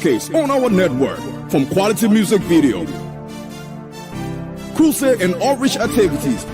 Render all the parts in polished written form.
showcase on our network, from quality music video, crusade and outreach activities,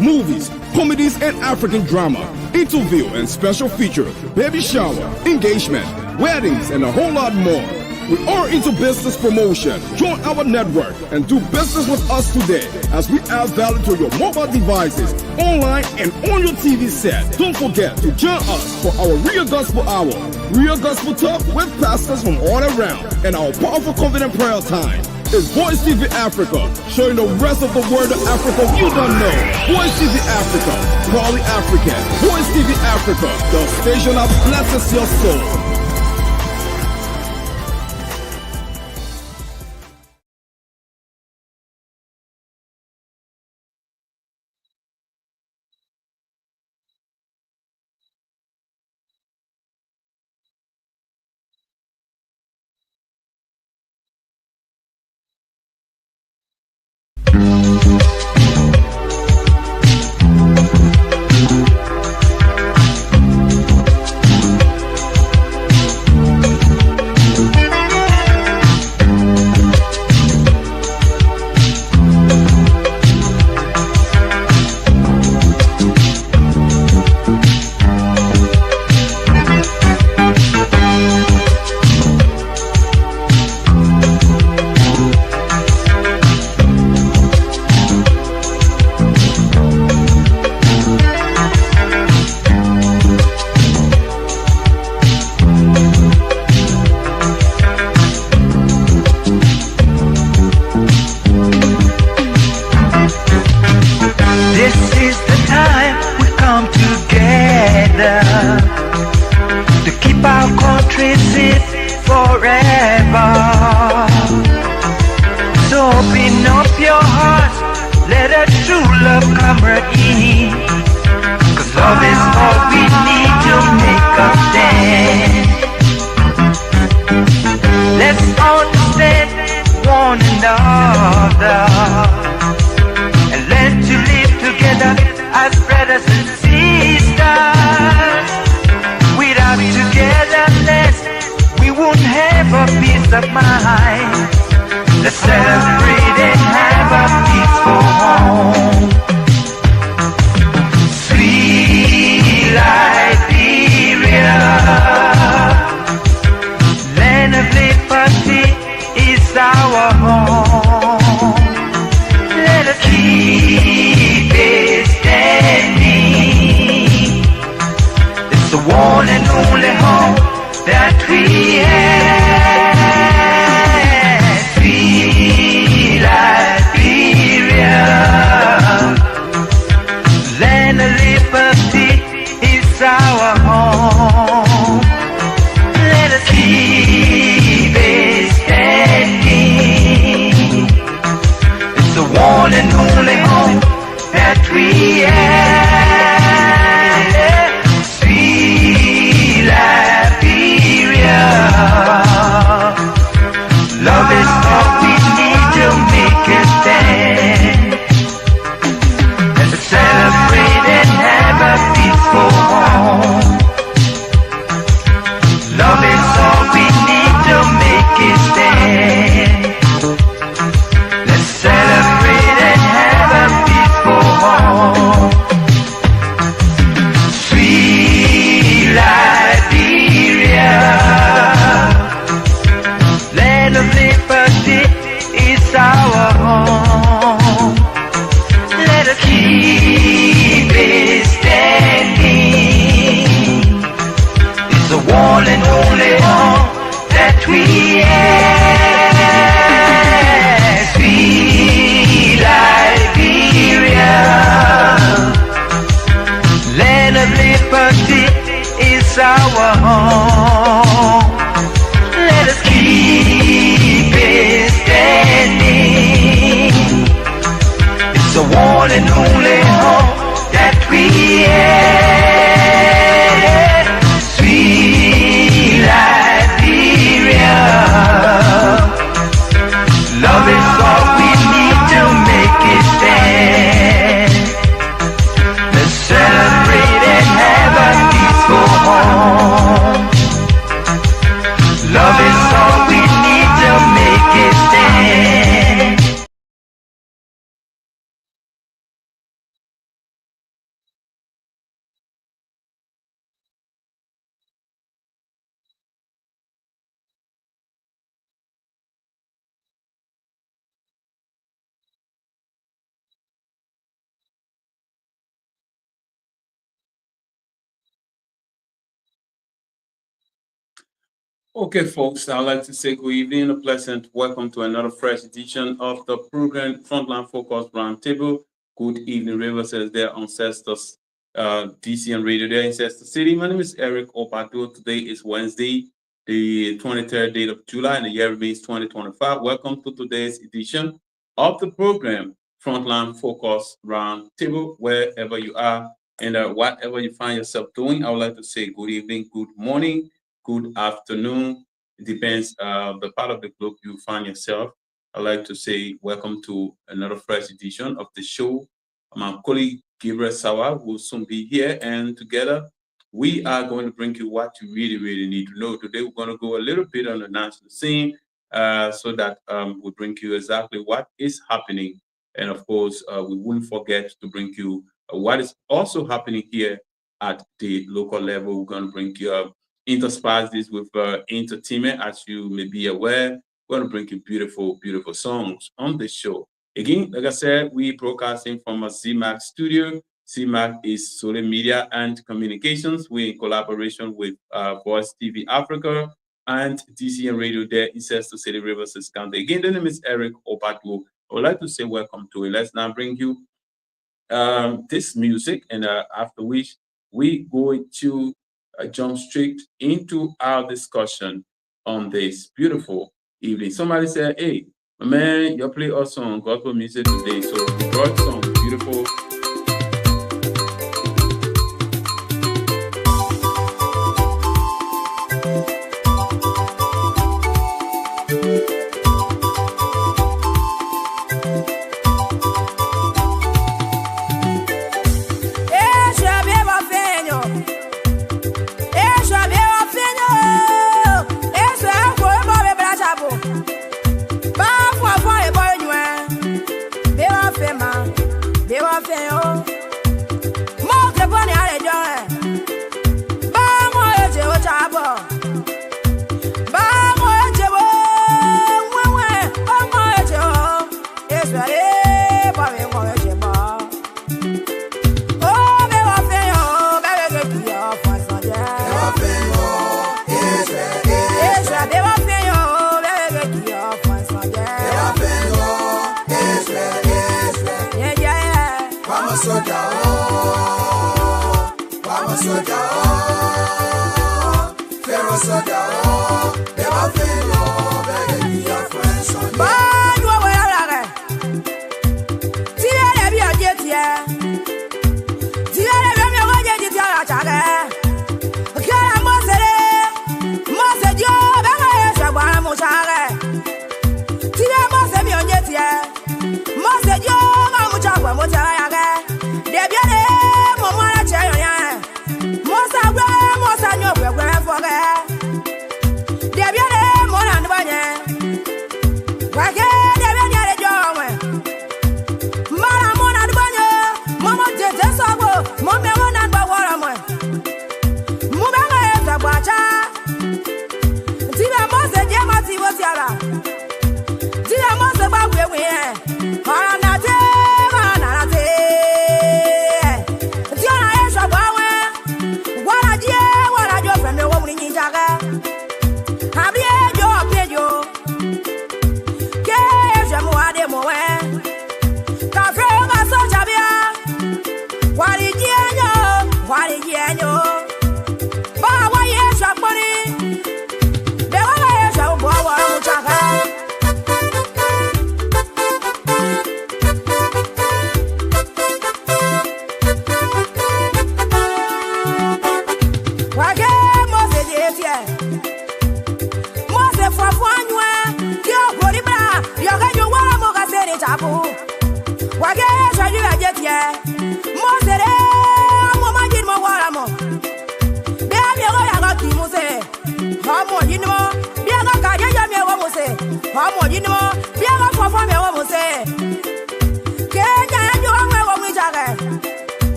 movies, comedies and African drama, interview and special feature, baby shower, engagement, weddings, and a whole lot more. We are into business promotion. Join our network and do business with us today as we add value to your mobile devices, online and on your TV set. Don't forget to join us for our Real Gospel Hour, Real Gospel Talk with pastors from all around, and our powerful confident prayer time. It's Voice TV Africa, showing the rest of the world of Africa you don't know. Voice TV Africa, proudly African. Voice TV Africa, the station that blesses your soul. That we have. Okay, folks, I'd like to say good evening, a pleasant welcome to another fresh edition of the program Frontline Focus Roundtable. Good evening, Rivers, as their ancestors, DCN Radio, their ancestor city. My name is Eric Opato. Today is Wednesday, the 23rd day of July, and the year remains 2025. Welcome to today's edition of the program Frontline Focus Roundtable, wherever you are and whatever you find yourself doing. I would like to say good evening, good morning, good afternoon. It depends the part of the globe you find yourself. I'd like to say welcome to another fresh edition of the show. My colleague Gabriel Sawa will soon be here, and together we are going to bring you what you really, really need to know. Today we're going to go a little bit on the national scene so that we bring you exactly what is happening. And of course, we won't forget to bring you what is also happening here at the local level. We're going to bring you intersperse this with entertainment. As you may be aware, we're going to bring you beautiful, beautiful songs on the show. Again, like I said, we broadcasting from a CMAC studio. CMAC is Social Media and Communications. We're in collaboration with Voice TV Africa and DCN Radio there in Sister City, Rivers County. Again, the name is Eric Opatwo. I would like to say welcome to it. Let's now bring you this music, and after which we go to jump straight into our discussion on this beautiful evening. Somebody said, "Hey, my man, you play us some gospel music today, so we brought some beautiful."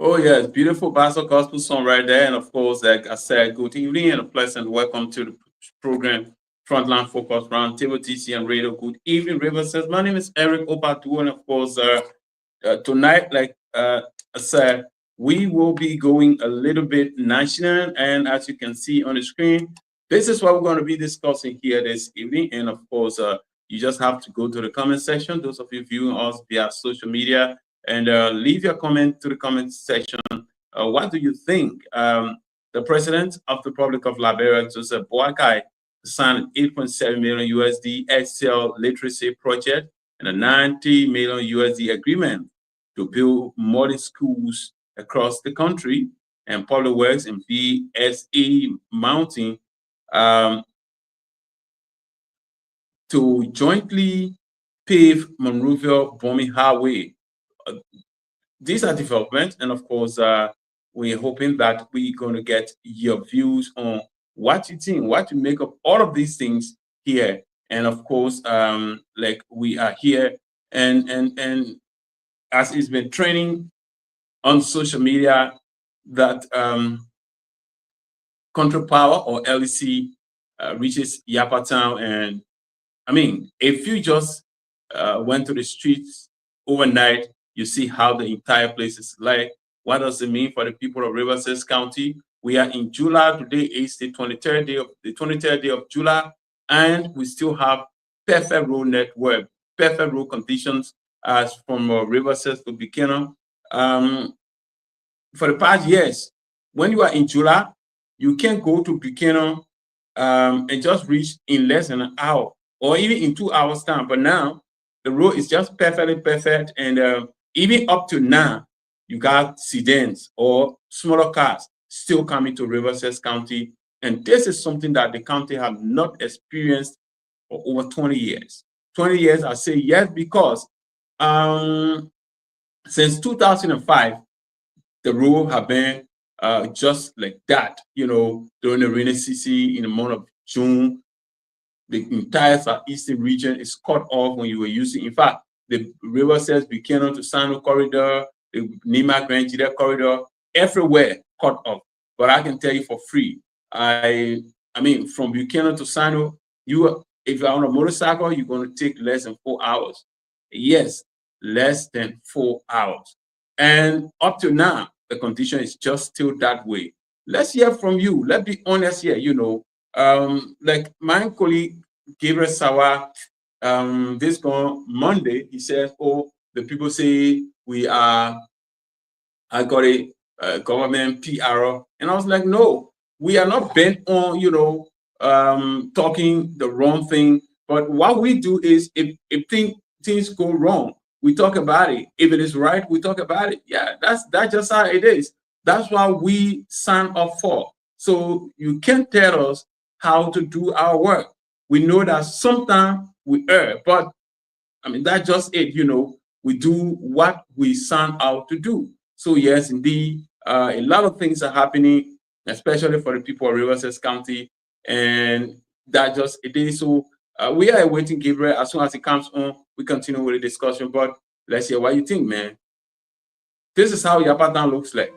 Oh yes, beautiful Basel gospel song right there, and of course, like I said, good evening and a pleasant welcome to the program Frontline Focus Roundtable DCN Radio. Good evening, River says. My name is Eric Obatu, and of course, tonight, like I said, we will be going a little bit national, and as you can see on the screen, This is what we're going to be discussing here this evening. And of course, you just have to go to the comment section. Those of you viewing us via social media, and leave your comment to the comment section. What do you think? The president of the Republic of Liberia, Joseph Boakai, signed an 8.7 million USD Excel literacy project and a 90 million USD agreement to build modern schools across the country, and Public Works and BSA Mountain to jointly pave Monrovia-Bomi Highway. These are developments, and of course, we're hoping that we're going to get your views on what you think, what you make of all of these things here. And of course, like we are here, and as it's been trending on social media, that Country Power or LEC reaches Yapa Town. And I mean, if you just went to the streets overnight, you see how the entire place is like. What does it mean for the people of Riverside County? We are in July. Today is the 23rd day of July, and we still have perfect road network, perfect road conditions as from Riverside to Buchanan. For the past years, when you are in July, you can go to Buchanan and just reach in less than an hour or even in 2 hours time. But now the road is just perfectly perfect, and even up to now, you got sedans or smaller cars still coming to Riverside County. And this is something that the county have not experienced for over 20 years. 20 years, I say yes, because since 2005, the road have been just like that. You know, during the rainy season in the month of June, the entire southeastern region is cut off when you were using. In fact, the Riverside Buchanan to Sano corridor, the Nima Grand Jide corridor, everywhere cut off. But I can tell you for free, I mean, from Buchanan to Sano, if you're on a motorcycle, you're going to take less than 4 hours. Yes, less than 4 hours. And up to now, the condition is just still that way. Let's hear from you. Let's be honest here. You know, like my colleague Gabriel Sawa, this gone Monday, he says, "Oh, the people say I got a government PR," and I was like, "No, we are not bent on, you know, talking the wrong thing. But what we do is, if things go wrong, we talk about it. If it is right, we talk about it. Yeah, that's just how it is. That's what we sign up for. So you can't tell us how to do our work. We know that sometimes we err, but I mean, that's just it. You know, we do what we sign out to do. So yes, indeed, a lot of things are happening, especially for the people of Riverside County, and that just it is. So we are awaiting Gabriel. As soon as he comes on, we continue with the discussion. But let's hear what you think, man. This is how Yapa Town looks like.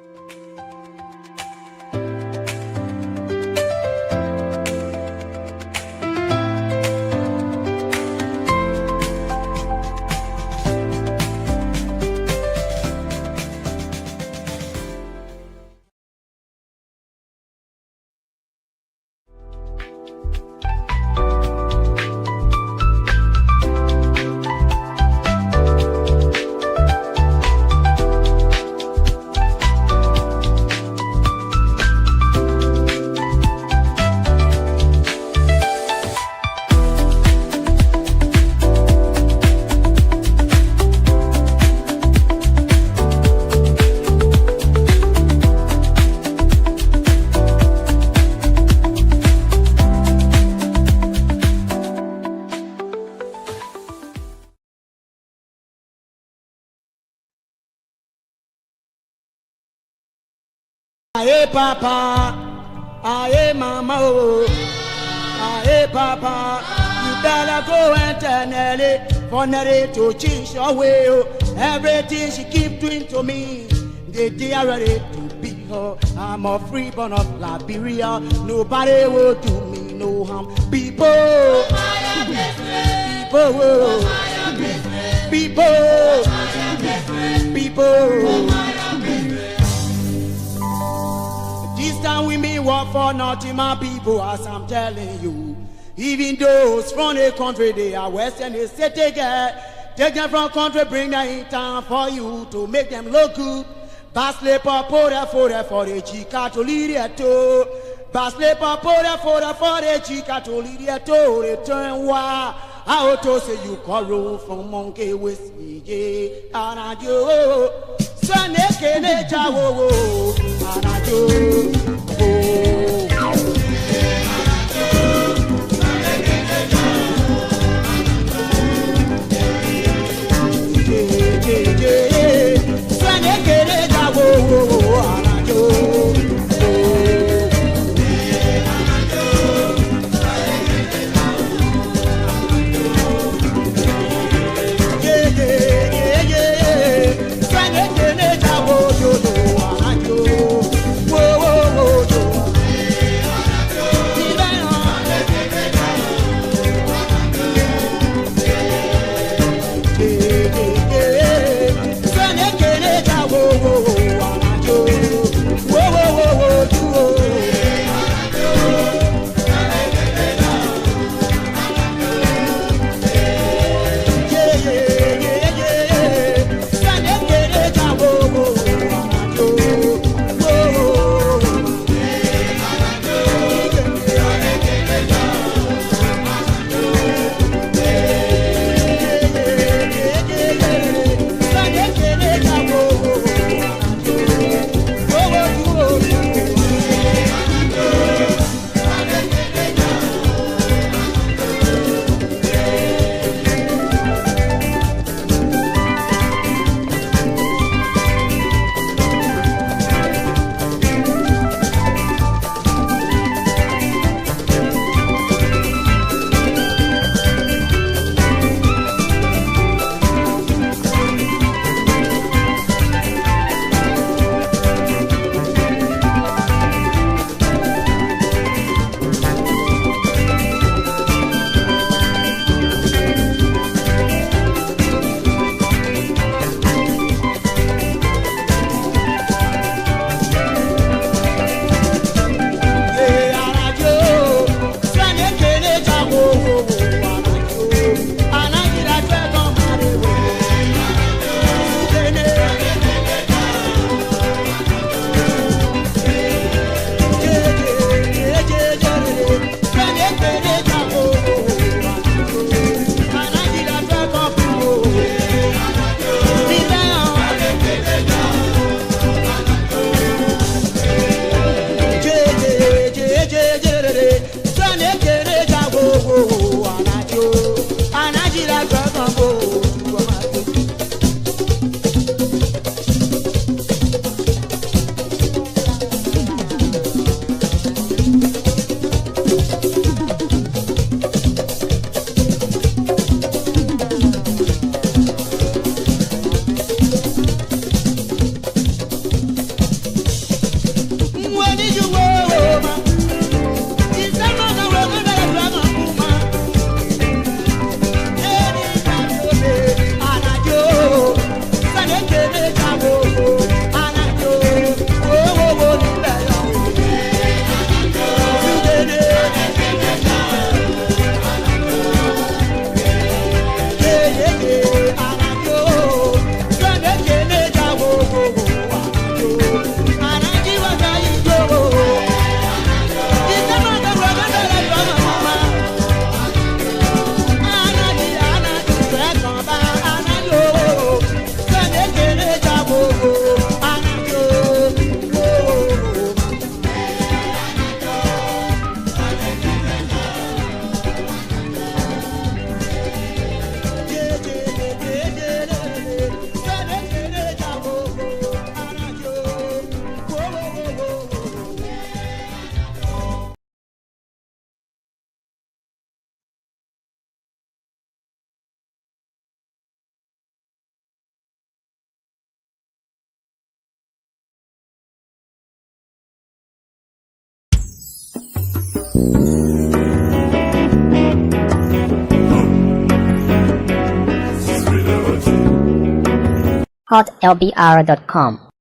Aye papa, aye mama, oh, aye papa, you better go and tell Nelly for Nelly to change your way. Oh. Everything she keep doing to me, they are ready to be her. I'm a freeborn of Liberia, nobody will do me no harm. People, people. This time we may walk for nothing, my people, as I'm telling you. Even those from the country, they are Western, they say take them from country, bring them in town for you to make them look good. Basle papora for the chica to lead it to. Basle papora for the chica to lead it to. Return why I to say you call roll from monkey with me, and I do. Son, they can't wo, and I do. hotlbr.com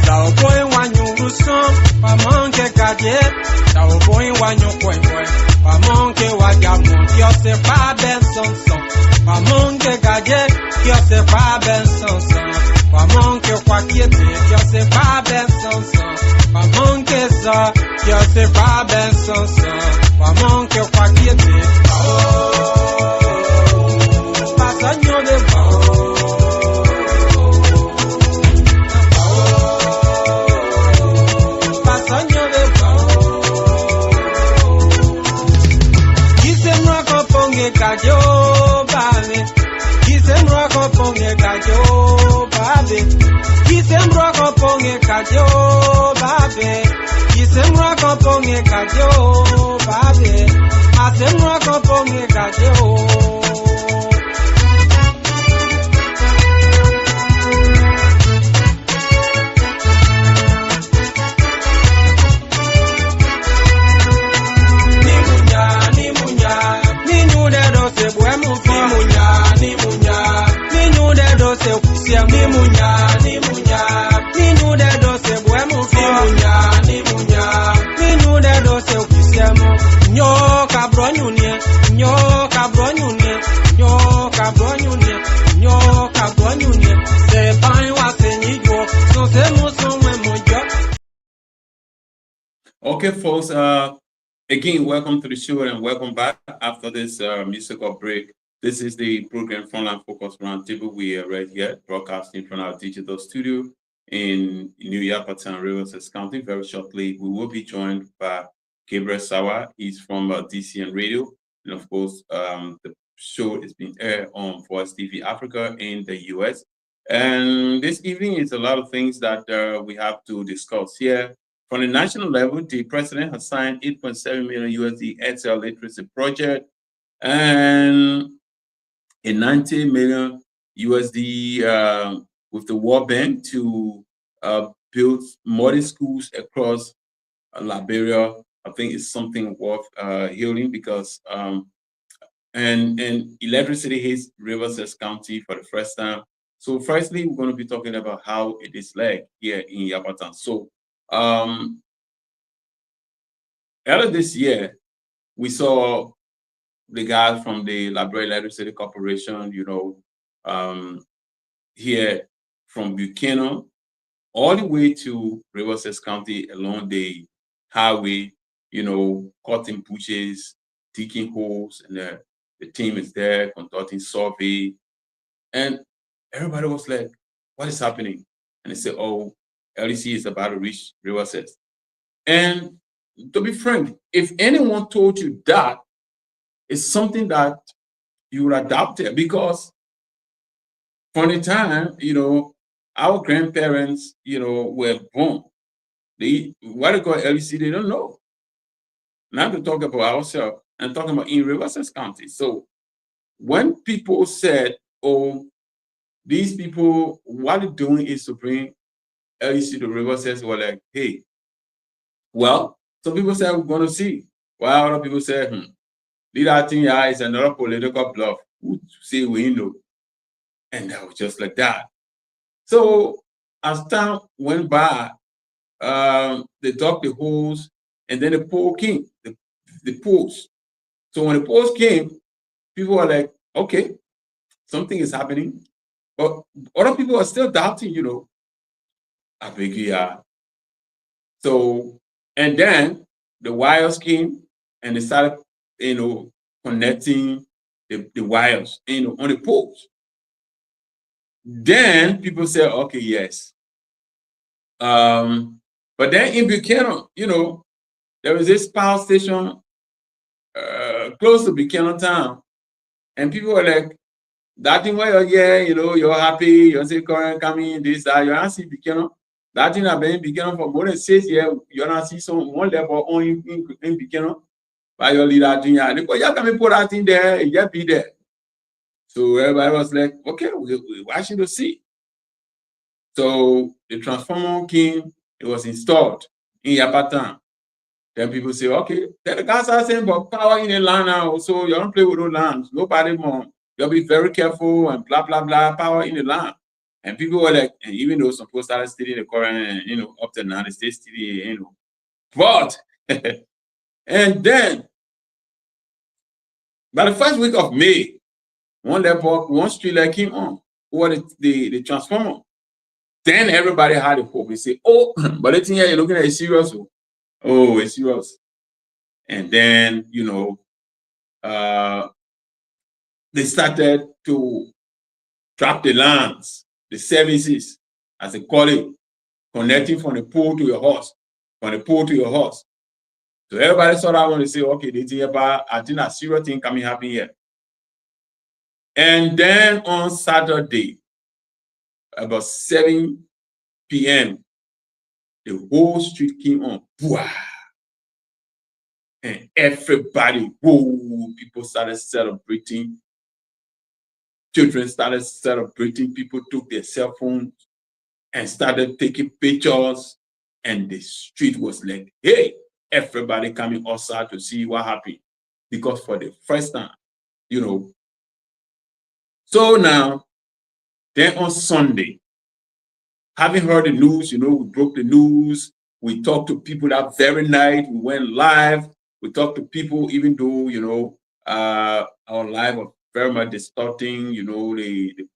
Sao boy wanyu song, pa manke kaje. Sao boy wanyu kwen kwen, pa manke wajamu. Kyo se pa ben son son, pa manke kaje. Kyo se pa ben son son, pa manke kwa kiete. Kyo se pa ben son son, pa manke sa. Kyo se pa ben son son, pa manke kwa kiete. Pasanyo de kajo babe, kisemro ko ponge kajo babe, kisemro ko ponge kajo babe, kisemro ko ponge kajo babe, asemro ko ponge kajo. Okay, folks, again, welcome to the show and welcome back after this musical break. This is the program Frontline Focus Roundtable. We are right here broadcasting from our digital studio in New Yapatan, Rivers County. Very shortly, we will be joined by Gabriel Sawa. He's from DCN Radio. And of course, the show is being aired on Voice TV Africa in the US. And this evening is a lot of things that we have to discuss here. From the national level, the president has signed 8.7 million USD Excel literacy project and a 90 million USD with the World Bank to build modern schools across Liberia. I think it's something worth hearing because and electricity hits Rivers County for the first time. So firstly, we're going to be talking about how it is like here in Yapatan. So earlier this year, we saw the guys from the Liberia Electricity Corporation, here from Buchanan all the way to Rivers County along the highway, cutting bushes, digging holes, and the team is there conducting survey. And everybody was like, what is happening? And they said, oh, LEC is about to reach Rivers. And to be frank, if anyone told you that, it's something that you would adopt it, because from the time, our grandparents, were born, what they call LEC, they don't know. Now to talk about ourselves and talking about in Rivers County. So when people said, oh, these people, what they're doing is to bring LEC to Rivers, were like, hey, well, some people say we're going to see. While other people say, that thing is another political bluff. Who say we know? And that was just like that. So as time went by, they dug the holes, and then the poll came, the polls. So when the polls came, people were like, okay, something is happening. But other people are still doubting, I beg you, yeah. So, and then the wires came and they started, connecting the wires, on the poles. Then people said, okay, yes. But then in Buchanan, there was this power station close to Buchanan town, and people were like, that thing where you're happy, you're saying current coming, this, that, you're not seeing Buchanan. That thing I've been in Buchanan for more than 6 years, you're not seeing some one level on in Buchanan. By your leader, because you can put that in there, and just be there. So everybody was like, okay, we're watching to see. So the transformer came, it was installed in Yapatan. Then people say, okay, then the guys are saying, but power in the land now, so you don't play with those lands. Nobody more. You'll be very careful and blah, blah, blah, power in the land. And people were like, and even though some people started studying the Quran, and up to now they still study, but and then by the first week of May, one street light came on, or the transformer. Then everybody had a hope. They say, oh, but the thing here, you're looking at it serious. Oh, it's serious. And then, they started to drop the lines, the services, as they call it, connecting from the pole to your house, from the pole to your house. So everybody saw that one and say, okay, this is about, I think a serious thing coming happen here. And then on Saturday, about 7 p.m., the whole street came on. Wow. And everybody, whoa, people started celebrating. Children started celebrating. People took their cell phones and started taking pictures. And the street was like, hey, everybody coming outside to see what happened. Because for the first time, So now, then on Sunday, having heard the news, we broke the news. We talked to people that very night. We went live. We talked to people, even though, our live was very much distorting, the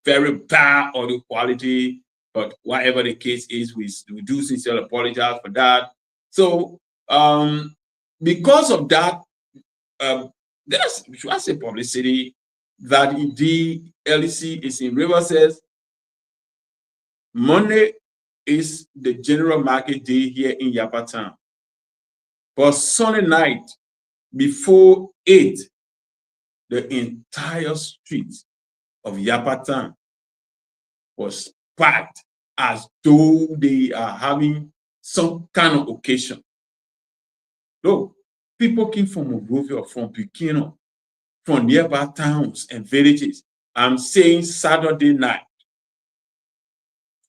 very bad audio quality. But whatever the case is, we do sincerely apologize for that. So, because of that, there's, should I say, publicity that the LEC is in Rivers. Monday is the general market day here in Yapatan. But Sunday night, before 8, the entire street of Yapatan was packed as though they are having some kind of occasion. Look, people came from Monrovia, from Buchanan, from nearby towns and villages. I'm saying Saturday night,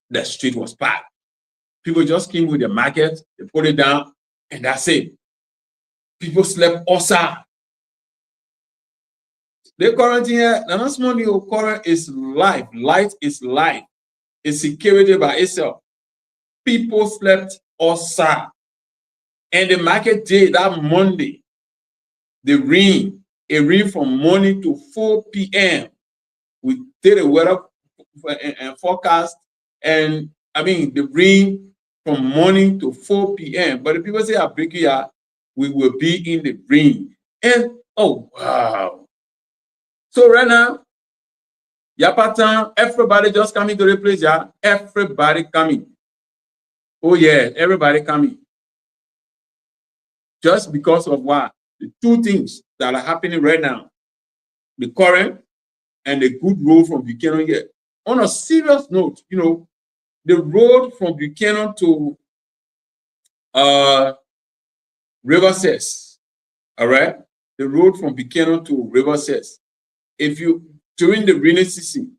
the street was packed. People just came with the market, they put it down, and that's it. People slept outside. The current here, the announcement of current is life. Light is life. It's security by itself. People slept outside. And the market day, that Monday, it rained from morning to 4 p.m. We did a weather forecast, and I mean, the rain from morning to 4 p.m. But the people say, we will be in the rain. And oh, wow. So right now, Yapatan, everybody just coming to the place, yeah. Everybody coming. Oh yeah, everybody coming. Just because of what? The two things that are happening right now. The current and the good road from Buchanan here. On a serious note, the road from Buchanan to Rivers, all right? The road from Buchanan to Rivers. If you, during the rainy season,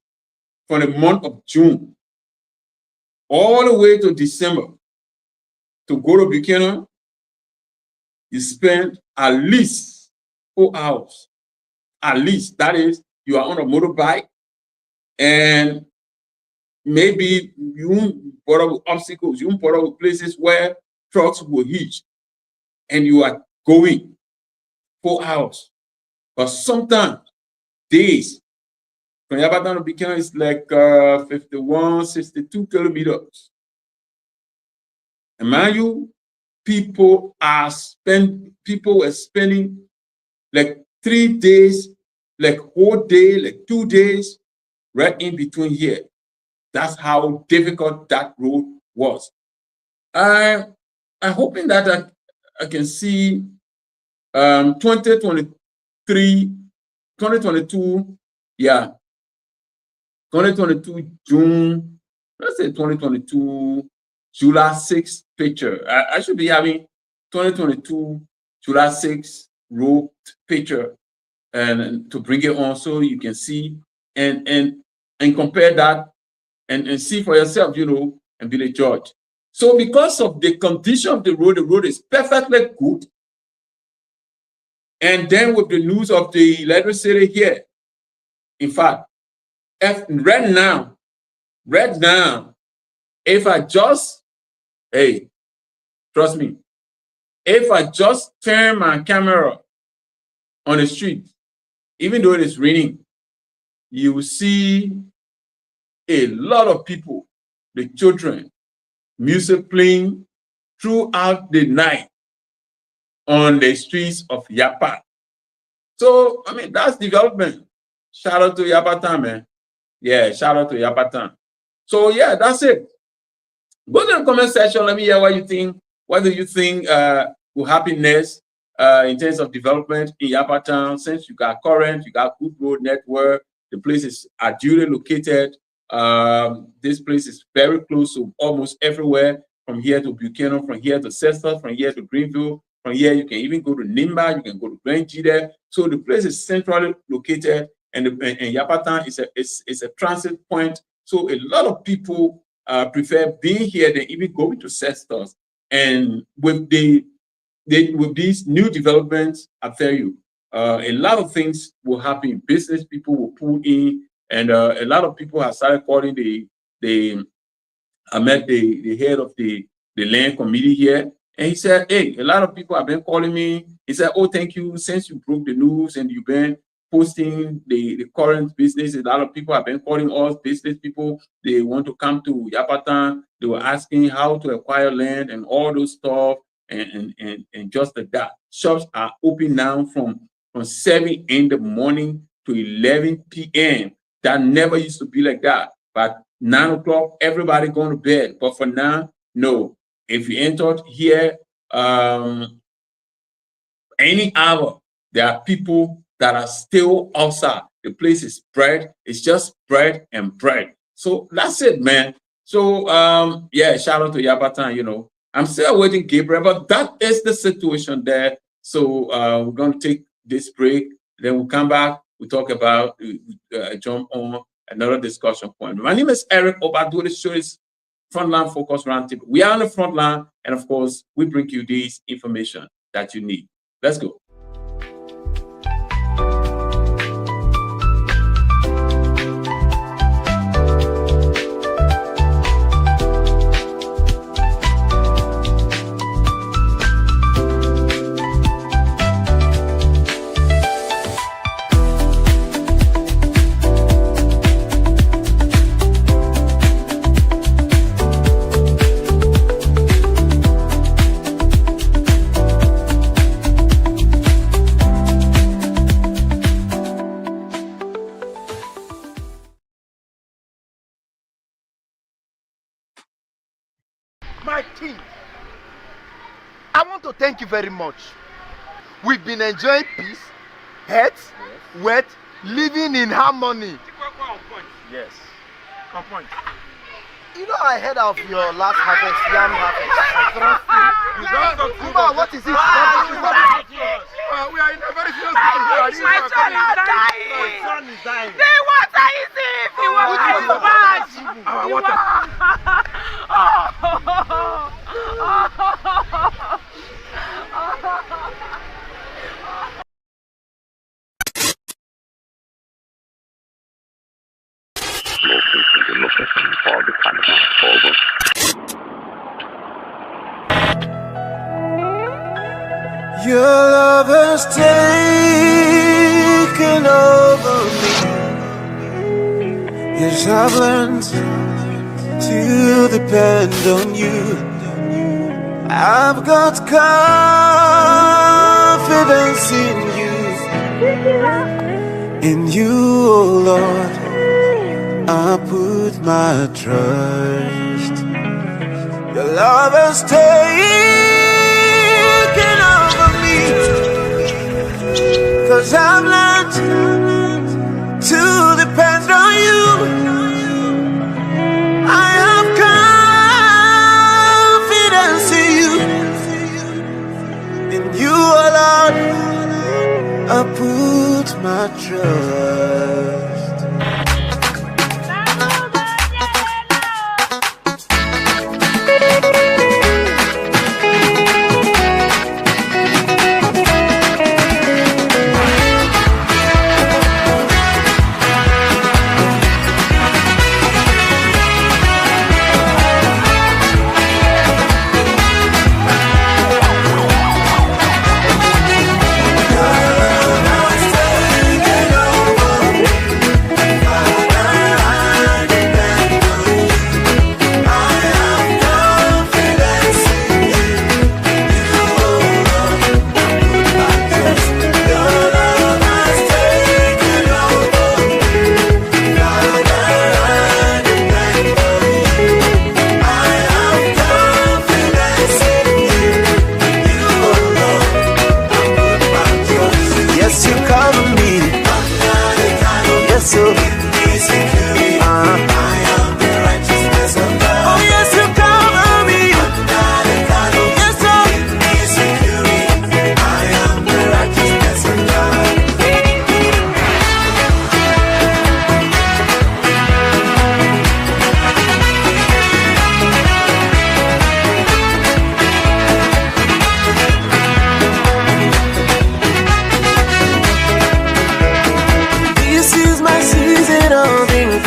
from the month of June, all the way to December, to go to Buchanan, you spend at least 4 hours. At least, that is, you are on a motorbike, and maybe you won't bother with obstacles, you won't bother with places where trucks will hitch, and you are going 4 hours. But sometimes, days, from Yapatan to Buchanan is like 51, 62 kilometers. And mind you, people were spending like 3 days, like whole day, like 2 days, right in between here. That's how difficult that road was. I'm hoping that I can see 2022, yeah, 2022 June, let's say 2022 July 6th picture. I should be having 2022 July 6th road picture, and to bring it on so you can see and compare that and see for yourself, and be the judge. So because of the condition of the road is perfectly good. And then with the news of the electricity here, in fact, right now, Right now, if I just, hey, trust me, if I just turn my camera on the street, even though it is raining, you will see a lot of people, the children, music playing throughout the night on the streets of Yapa. So, I mean, that's development. Shout out to Yapatan, man. Yeah, shout out to Yapatan. So, yeah, that's it. Go to the comment section. Let me hear what you think. What do you think will happen next in terms of development in Yapatan? Since you got current, you got good road network, the place is ideally located. This place is very close to almost everywhere, from here to Buchanan, from here to Cestus, from here to Greenville. From here, you can even go to Nimba, you can go to Grange there. So the place is centrally located, and Yapatan is a transit point. So a lot of people prefer being here than even going to Cestus. And with with these new developments, I tell you, a lot of things will happen. Business people will pull in, and a lot of people have started calling I met the head of the land committee here, and he said, hey, a lot of people have been calling me. He said, oh, thank you. Since you broke the news and you've been posting the current business, a lot of people have been calling us, business people. They want to come to Yapatan. They were asking how to acquire land and all those stuff. And just like that. Shops are open now from 7 in the morning to 11 p.m. That never used to be like that. But 9 o'clock, everybody going to bed. But for now, no. If you entered here any hour, there are people that are still outside. The place is bread. It's just bread and bread. So that's it, man. So yeah, shout out to Yapatan, you know. I'm still waiting, Gabriel, but that is the situation there. So we're going to take this break. Then we'll come back. We'll talk about, jump on another discussion point. My name is Eric Obadu. The show is Frontline Focus Roundtable. We are on the front line, and of course, we bring you this information that you need. Let's go. My team, I want to thank you very much. We've been enjoying peace, health, wealth, living in harmony. Yes. On point. You know, I heard of your last harvest, yam harvest. Uma, what is it? We are in a very serious situation. My son is dying. My son is dying. The water is deep. The water is bad. Our water. Your love has taken over me. Yes, I've learned to depend on you. I've got confidence in you, oh Lord. I put my trust. Your love has taken over me, 'cause I've learned to depend on you. I have confidence in you, oh Lord. I put my trust.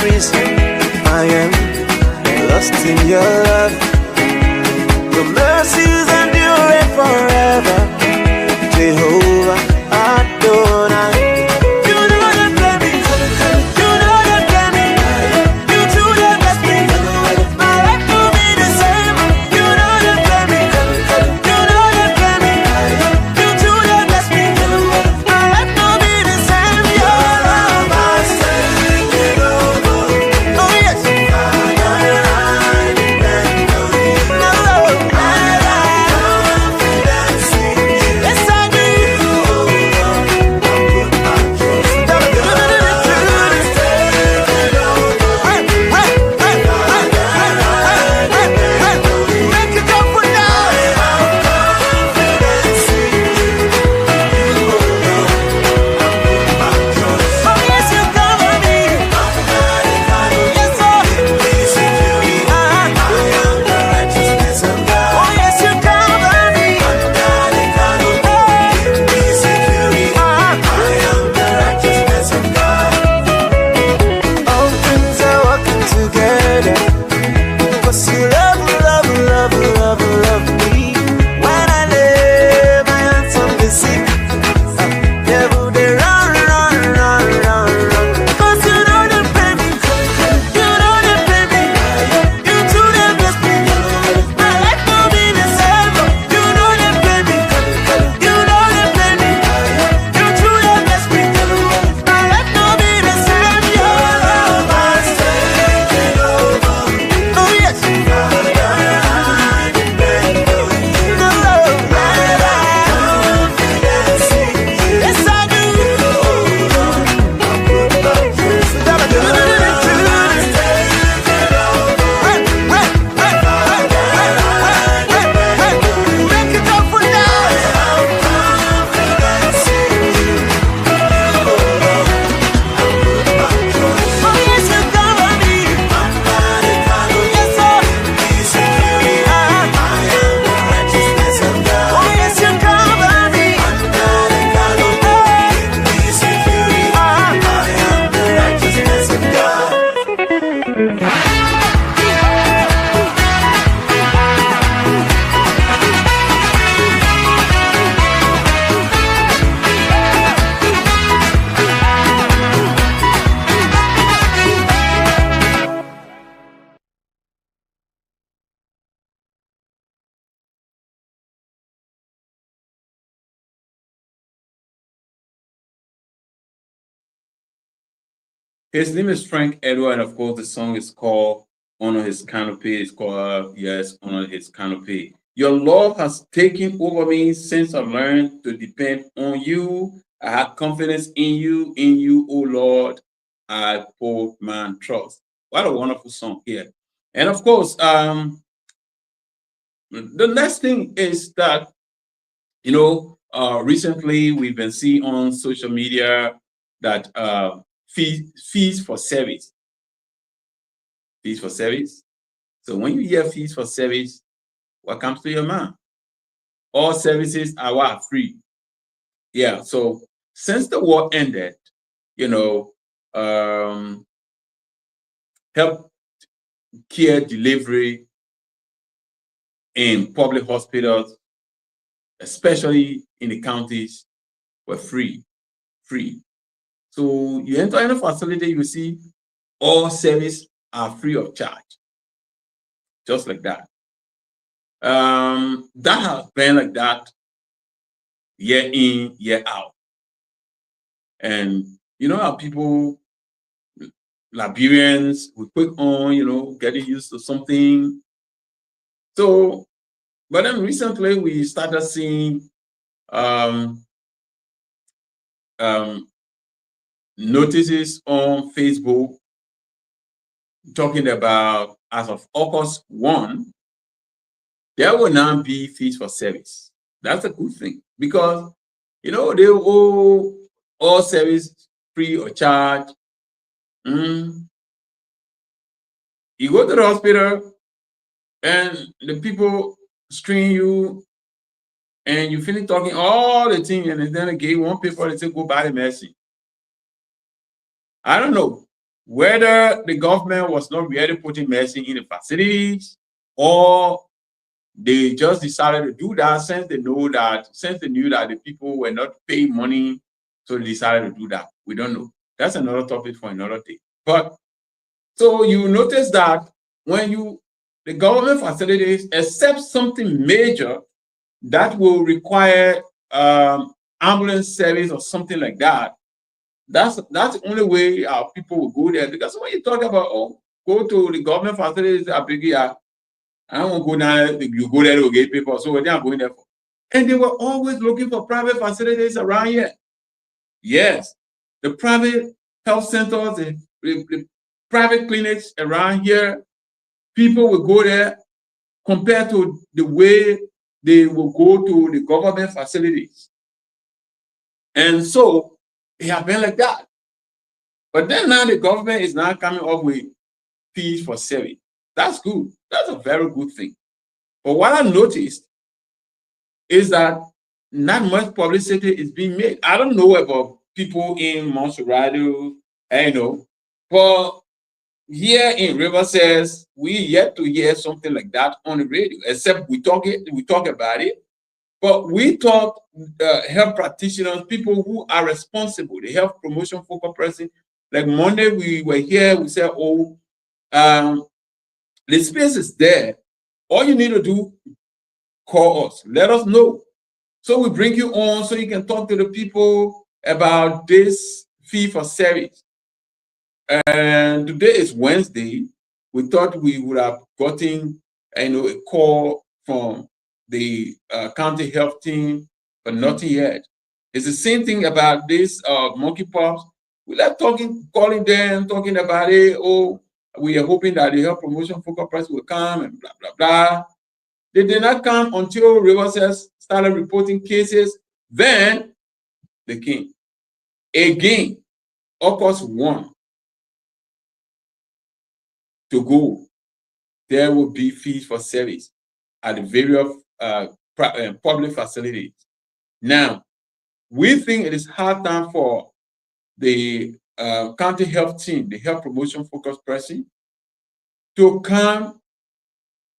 prison. I am lost in your love. Your mercies endure forever. Jehovah Adonai. You know that play me. You know that play me. You do that bless me. My life will be the same. You know that play me. You know that play me. You do that bless me. My life will be the same. Your love has taken over. Oh yes. His name is Frank Edward, and of course, the song is called Honor His Canopy. It's called, yes, Honor His Canopy. Your love has taken over me since I learned to depend on you. I have confidence in you, oh Lord. I put my trust. What a wonderful song here. And of course, the next thing is that, recently we've been seeing on social media that fees for service. Fees for service. So when you hear fees for service, what comes to your mind? All services are what? Free. Yeah. So since the war ended, health care delivery in public hospitals, especially in the counties, were free. So you enter any facility, you see all services are free of charge. Just like that. That has been like that year in, year out. And you know how people, Liberians, we quick on, getting used to something. So, but then recently we started seeing notices on Facebook talking about, as of August 1, there will now be fees for service. That's a good thing because, they owe all service free or charge. You go to the hospital and the people screen you and you finish talking all the thing, and then again, one paper, they say, go buy the medicine. I don't know whether the government was not really putting mercy in the facilities, or they just decided to do that since they knew that the people were not paying money, so they decided to do that. We don't know. That's another topic for another day. But so you notice that when the government facilities, except something major that will require ambulance service or something like that, that's the only way our people will go there. Because when you talk about, go to the government facilities, I don't go now, you go there to get people. So what they are going there for? And they were always looking for private facilities around here. Yes, the private health centers, the private clinics around here, people will go there compared to the way they will go to the government facilities. And so it has been like that. But then now the government is now coming up with fees for service. That's good. That's a very good thing. But what I noticed is that not much publicity is being made. I don't know about people in Montserrat, I know, but here in Riverside, we yet to hear something like that on the radio, except we talk about it. But we talk health practitioners, people who are responsible, the health promotion focal person. Like Monday, we were here, we said, the space is there. All you need to do, call us, let us know. So we bring you on so you can talk to the people about this fee for service. And today is Wednesday. We thought we would have gotten a call from the county health team, but nothing yet. It's the same thing about this monkeypox. We left calling them, talking about it. We are hoping that the health promotion focal person will come and blah, blah, blah. They did not come until Riverside started reporting cases. Then they came. Again, August 1 to go, there will be fees for service at the various public facilities. Now, we think it is hard time for the county health team, the health promotion focused person, to come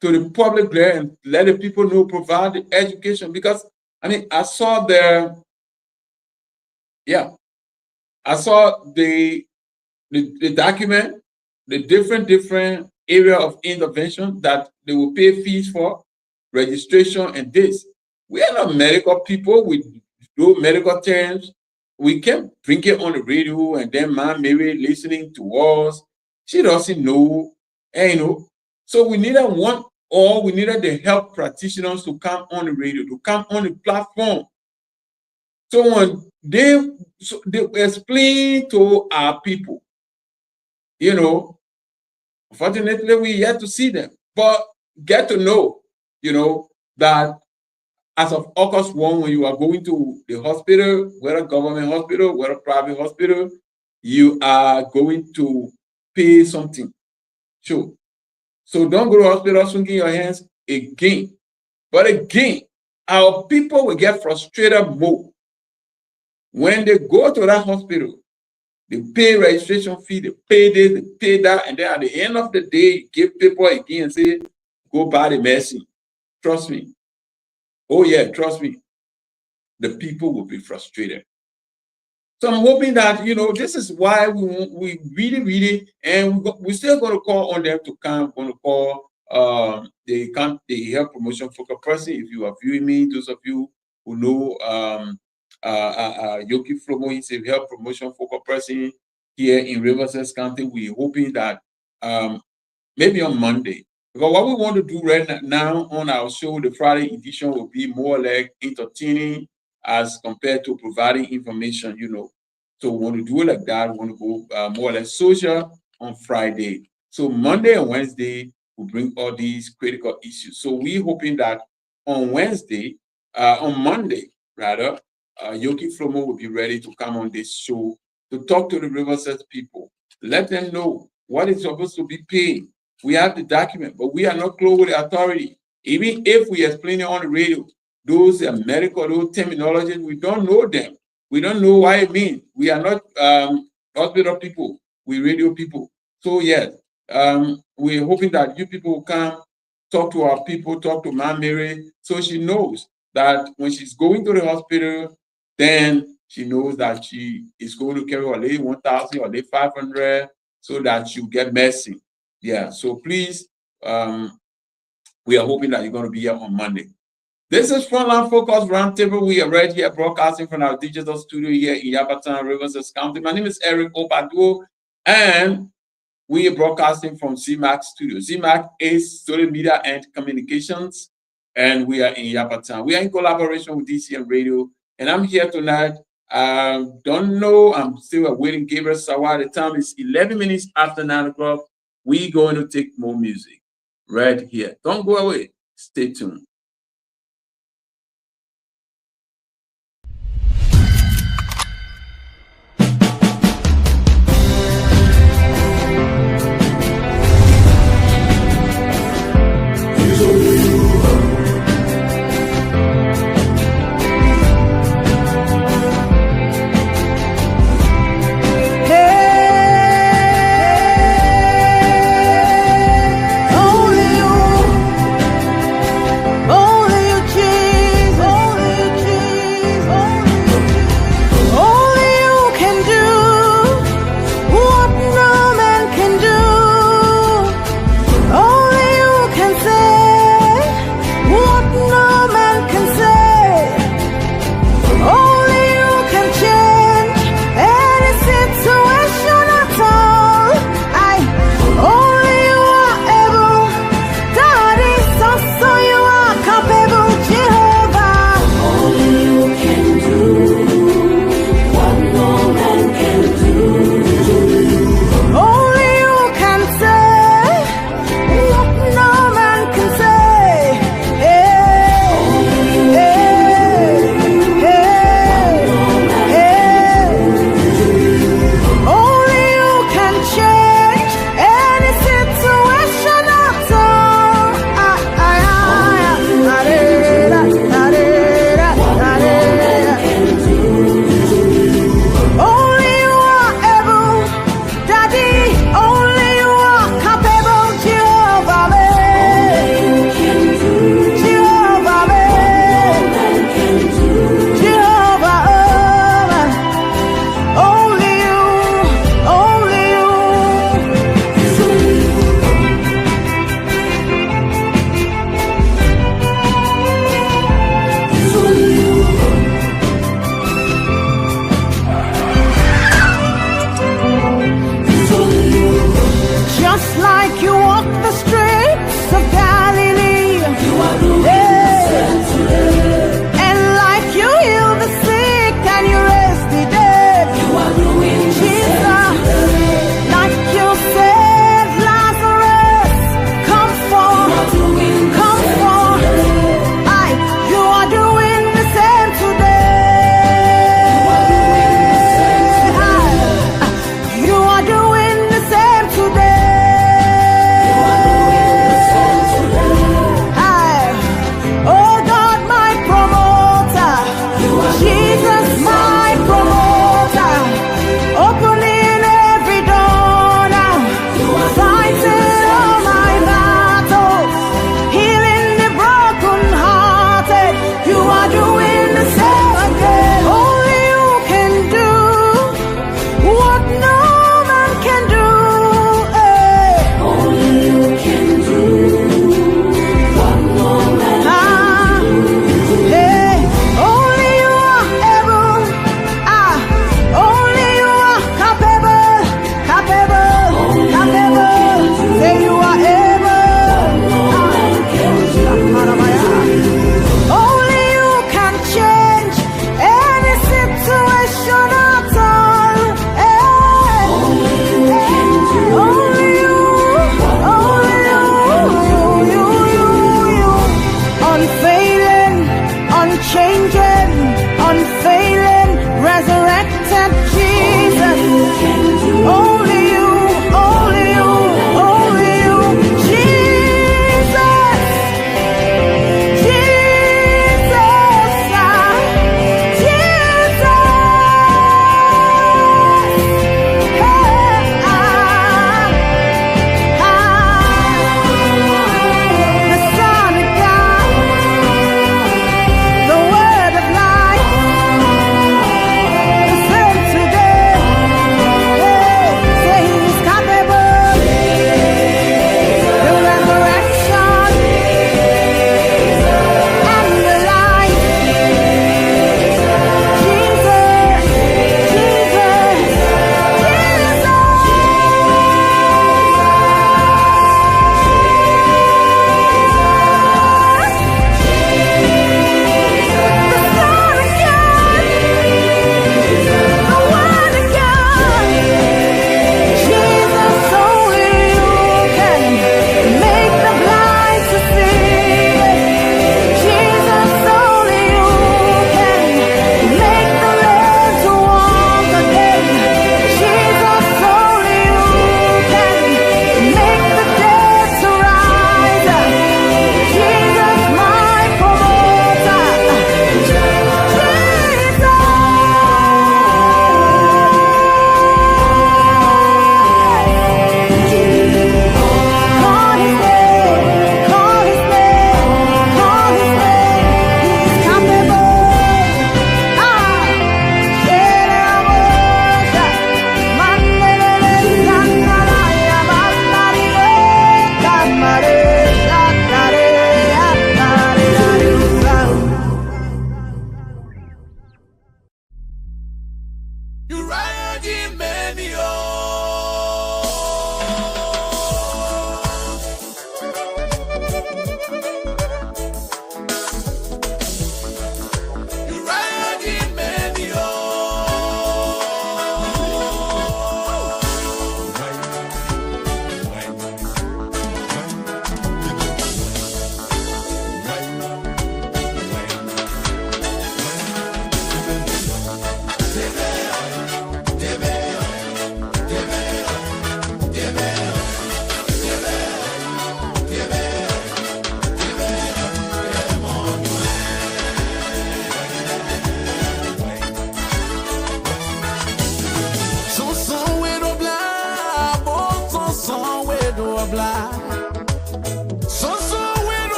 to the public there and let the people know, provide the education. Because I saw the document, the different area of intervention that they will pay fees for, registration and this. We are not medical people. We do medical terms. We can't bring it on the radio and then Mom Mary listening to us. She doesn't know, So we needed the health practitioners to come on the radio, to come on the platform. So when they explain to our people, unfortunately, we yet to see them, but get to know, that as of August 1, when you are going to the hospital, whether government hospital, whether private hospital, you are going to pay something. Sure. So don't go to the hospital swinging your hands again. But again, our people will get frustrated more when they go to that hospital. They pay registration fee, they pay this, they pay that, and then at the end of the day, give people again and say, go buy the medicine. Trust me. Oh yeah, trust me. The people will be frustrated. So I'm hoping that, this is why we really, and we're still going to call on them to come. We're going to call the health promotion focal person. If you are viewing me, those of you who know Yoki Flomo, he's a health promotion focal person here in Riverside County. We're hoping that maybe on Monday, because what we want to do right now on our show, the Friday edition, will be more like entertaining as compared to providing information, So we want to do it like that. We want to go more or less social on Friday. So Monday and Wednesday, we'll bring all these critical issues. So we're hoping that on Monday, Yoki Flomo will be ready to come on this show to talk to the Riverside people. Let them know what is supposed to be paid. We have the document, but we are not close with the authority. Even if we explain it on the radio, those medical, those terminologies, we don't know them. We don't know what it means. We are not hospital people. we radio people. So yes, we're hoping that you people will come, talk to our people, talk to Mom Mary, so she knows that when she's going to the hospital, then she knows that she is going to carry only 1,000 or 500 so that she'll get medicine. Yeah, so please, we are hoping that you're going to be here on Monday. This is Frontline Focus Roundtable. We are right here broadcasting from our digital studio here in Yapatan, Riverside County. My name is Eric Opaduo, and we are broadcasting from CMAC Studio. CMAC is Social Media and Communications, and we are in Yapatan. We are in collaboration with DCM Radio, and I'm here tonight. Don't know, I'm still awaiting Gabriel Sawa. The time is 11 minutes after 9 o'clock. We're going to take more music right here. Don't go away. Stay tuned.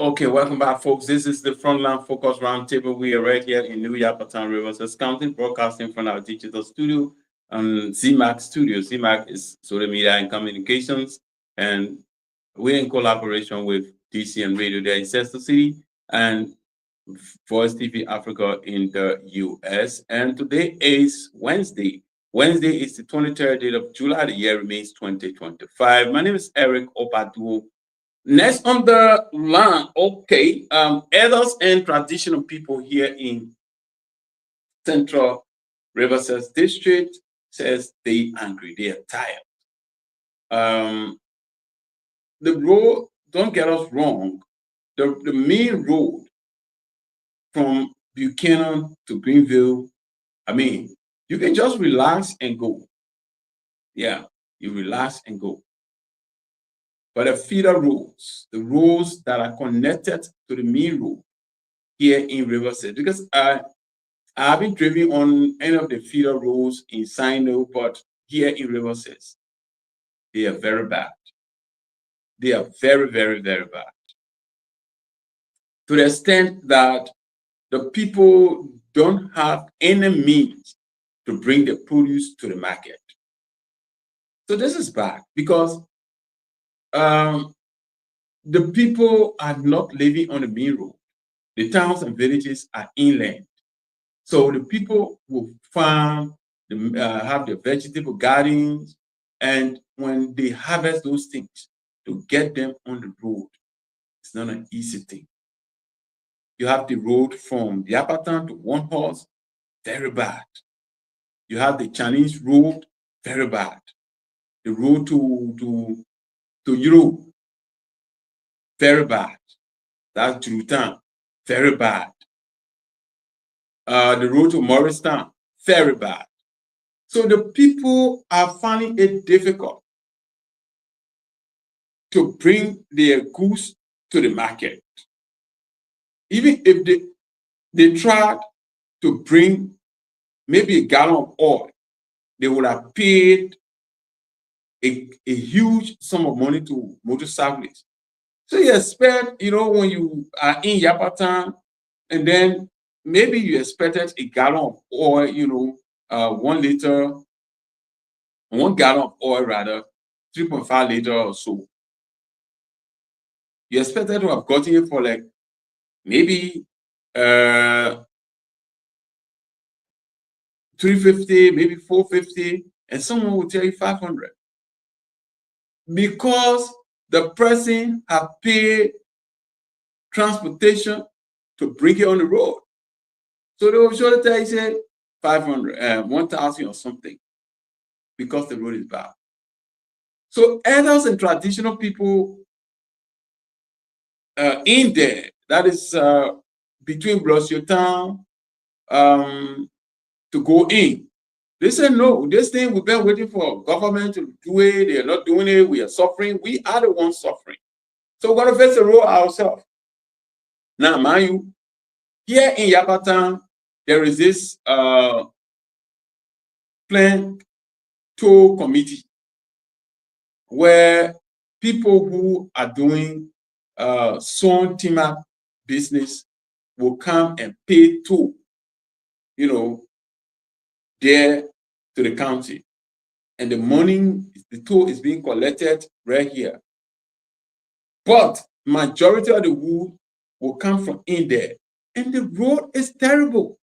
Okay, welcome back, folks. This is the Frontline Focus Roundtable. We are right here in New Yapatan, Riverside County, broadcasting from our digital studio, ZMAC Studio. ZMAC is Social Media and Communications, and we're in collaboration with DCN Radio there in Chester City. and Voice TV Africa in the US. And today is Wednesday. Wednesday is the 23rd day of July. The year remains 2025. My name is Eric Opadu. Next on the line, okay, elders and traditional people here in Central Riverside District says they angry, they are tired. The road, don't get us wrong, the main road from Buchanan to Greenville, I mean, you can just relax and go. Yeah, you relax and go. But the feeder roads, the roads that are connected to the main road here in Riverside, because I haven't driven on any of the feeder roads in Sino, but here in Riverside, they are very bad. They are very, very, very bad. To the extent that the people don't have any means to bring the produce to the market. So this is bad because the people are not living on the main road. The towns and villages are inland. So the people will farm, have their vegetable gardens, and when they harvest those things, to get them on the road, it's not an easy thing. You have the road from the Yapatan to One Horse, very bad. You have the Chinese road, very bad. The road to Europe, very bad. That's Jurutan, very bad. The road to Morristown, very bad. So the people are finding it difficult to bring their goods to the market. Even if they tried to bring maybe a gallon of oil, they would have paid a huge sum of money to motorcyclists. So you expect, when you are in Yapatan, and then maybe you expected a gallon of oil, 1 liter, 1 gallon of oil rather, 3.5 liter or so. You expected to have gotten it for like maybe 350, maybe 450, and someone will tell you 500. Because the person have paid transportation to bring it on the road. So they will surely tell you, say 500, 1,000 or something, because the road is bad. So elders and traditional people in there, that is between Blosio Town to go in, they said, no, this thing we've been waiting for government to do it. They are not doing it. We are suffering. We are the ones suffering. So we're going to face the road ourselves. Now, mind you, here in Yapatan, there is this plan toll committee where people who are doing sawn timber business will come and pay toll, there to the county. And the money, the toll is being collected right here. But majority of the wood will come from in there. And the road is terrible.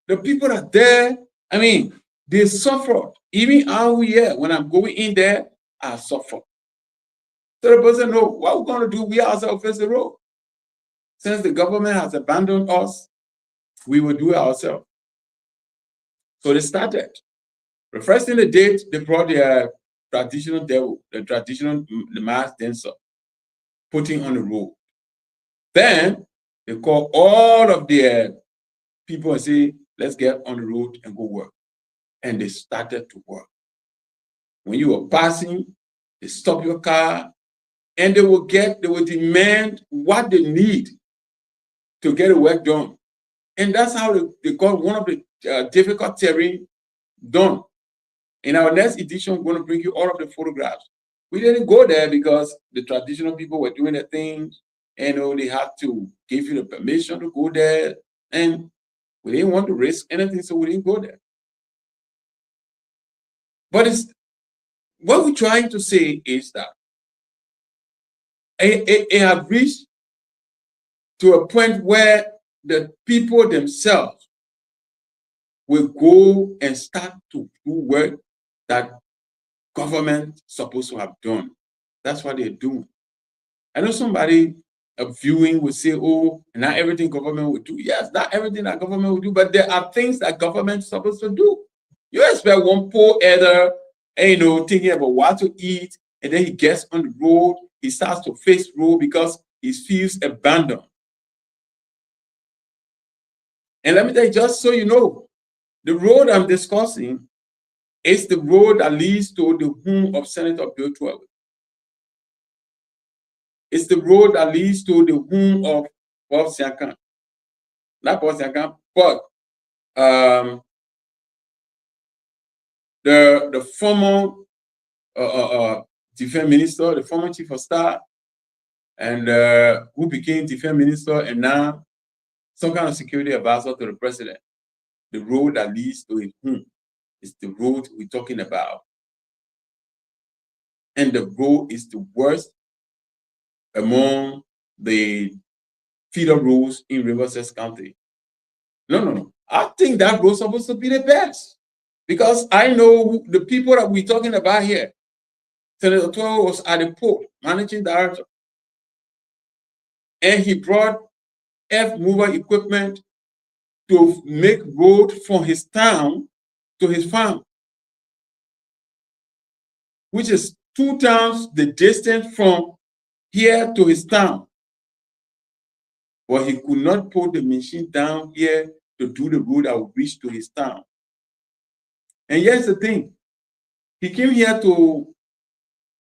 The people are there, I mean, they suffered. Even out here, when I'm going in there, I suffer. So the person know what we're going to do. We ourselves face the road. Since the government has abandoned us, we will do it ourselves. So they started. The first thing they did, they brought their traditional devil, the traditional mass dancer, putting on the road. Then they call all of their people and say, let's get on the road and go work. And they started to work. When you were passing, they stop your car, and they will demand what they need to get the work done. And that's how they got one of the difficult terrain done. In our next edition, we're going to bring you all of the photographs. We didn't go there because the traditional people were doing their things, and they had to give you the permission to go there, and we didn't want to risk anything, so we didn't go there. But what we're trying to say is that it have reached to a point where the people themselves will go and start to do work that government supposed to have done. That's what they're doing. I know somebody viewing will say, oh, not everything government will do. Yes, not everything that government will do, but there are things that government is supposed to do. You expect one poor elder, thinking about what to eat, and then he gets on the road, he starts to face road because he feels abandoned. And let me tell you, just so you know, the road I'm discussing is the road that leads to the home of Senator Bill 12. It's the road that leads to the home of Bob Siakan. Not Bob Siakan, but the former defense minister, the former chief of staff, and who became defense minister and now some kind of security advisor to the president. The road that leads to his home is the road we're talking about. And the road is the worst among the feeder roads in Riverside County. No. I think that road's supposed to be the best. Because I know the people that we're talking about here. Senator Toro was at the port, managing director. And he brought F-mover equipment to make road from his town to his farm, which is 2 times the distance from here to his town. But he could not put the machine down here to do the road that would reach to his town. And here's the thing. He came here to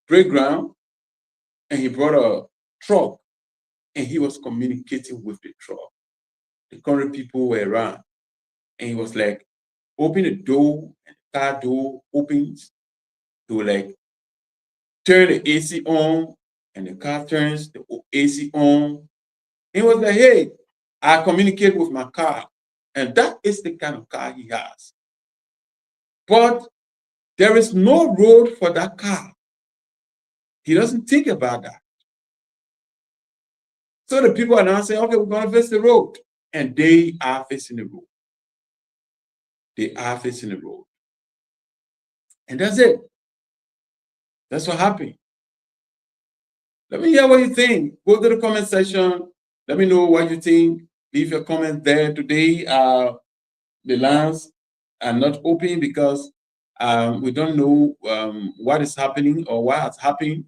break ground and he brought a truck and he was communicating with the truck. The current people were around and he was like, open the door and the car door opens. He would like turn the AC on and the car turns the AC on. He was like, hey, I communicate with my car. And that is the kind of car he has. But there is no road for that car. He doesn't think about that. So the people are now saying, okay, we're going to face the road. And they are facing the road. They are facing the road. And that's it. That's what happened. Let me hear what you think. Go to the comment section. Let me know what you think. Leave your comment there today. The lines are not open because we don't know what is happening or what has happened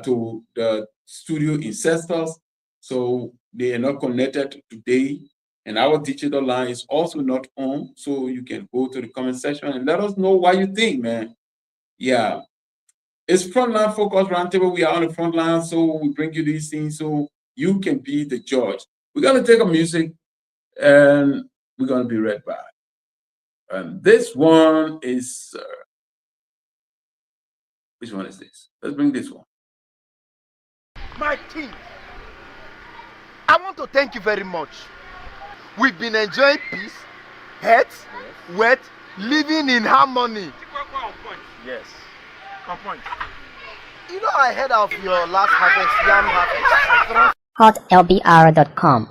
to the studio ancestors. So they are not connected today. And our digital line is also not on. So you can go to the comment section and let us know what you think, man. Yeah. It's Frontline Focus Roundtable. We are on the front line, so we bring you these things so you can be the judge. We're going to take a music and we're going to be right back. And this one is, which one is this? Let's bring this one. My team, I want to thank you very much. We've been enjoying peace, health, wealth, living in harmony. Yes. On point. You know, I heard of your last harvest, yam harvest. hotlbr.com.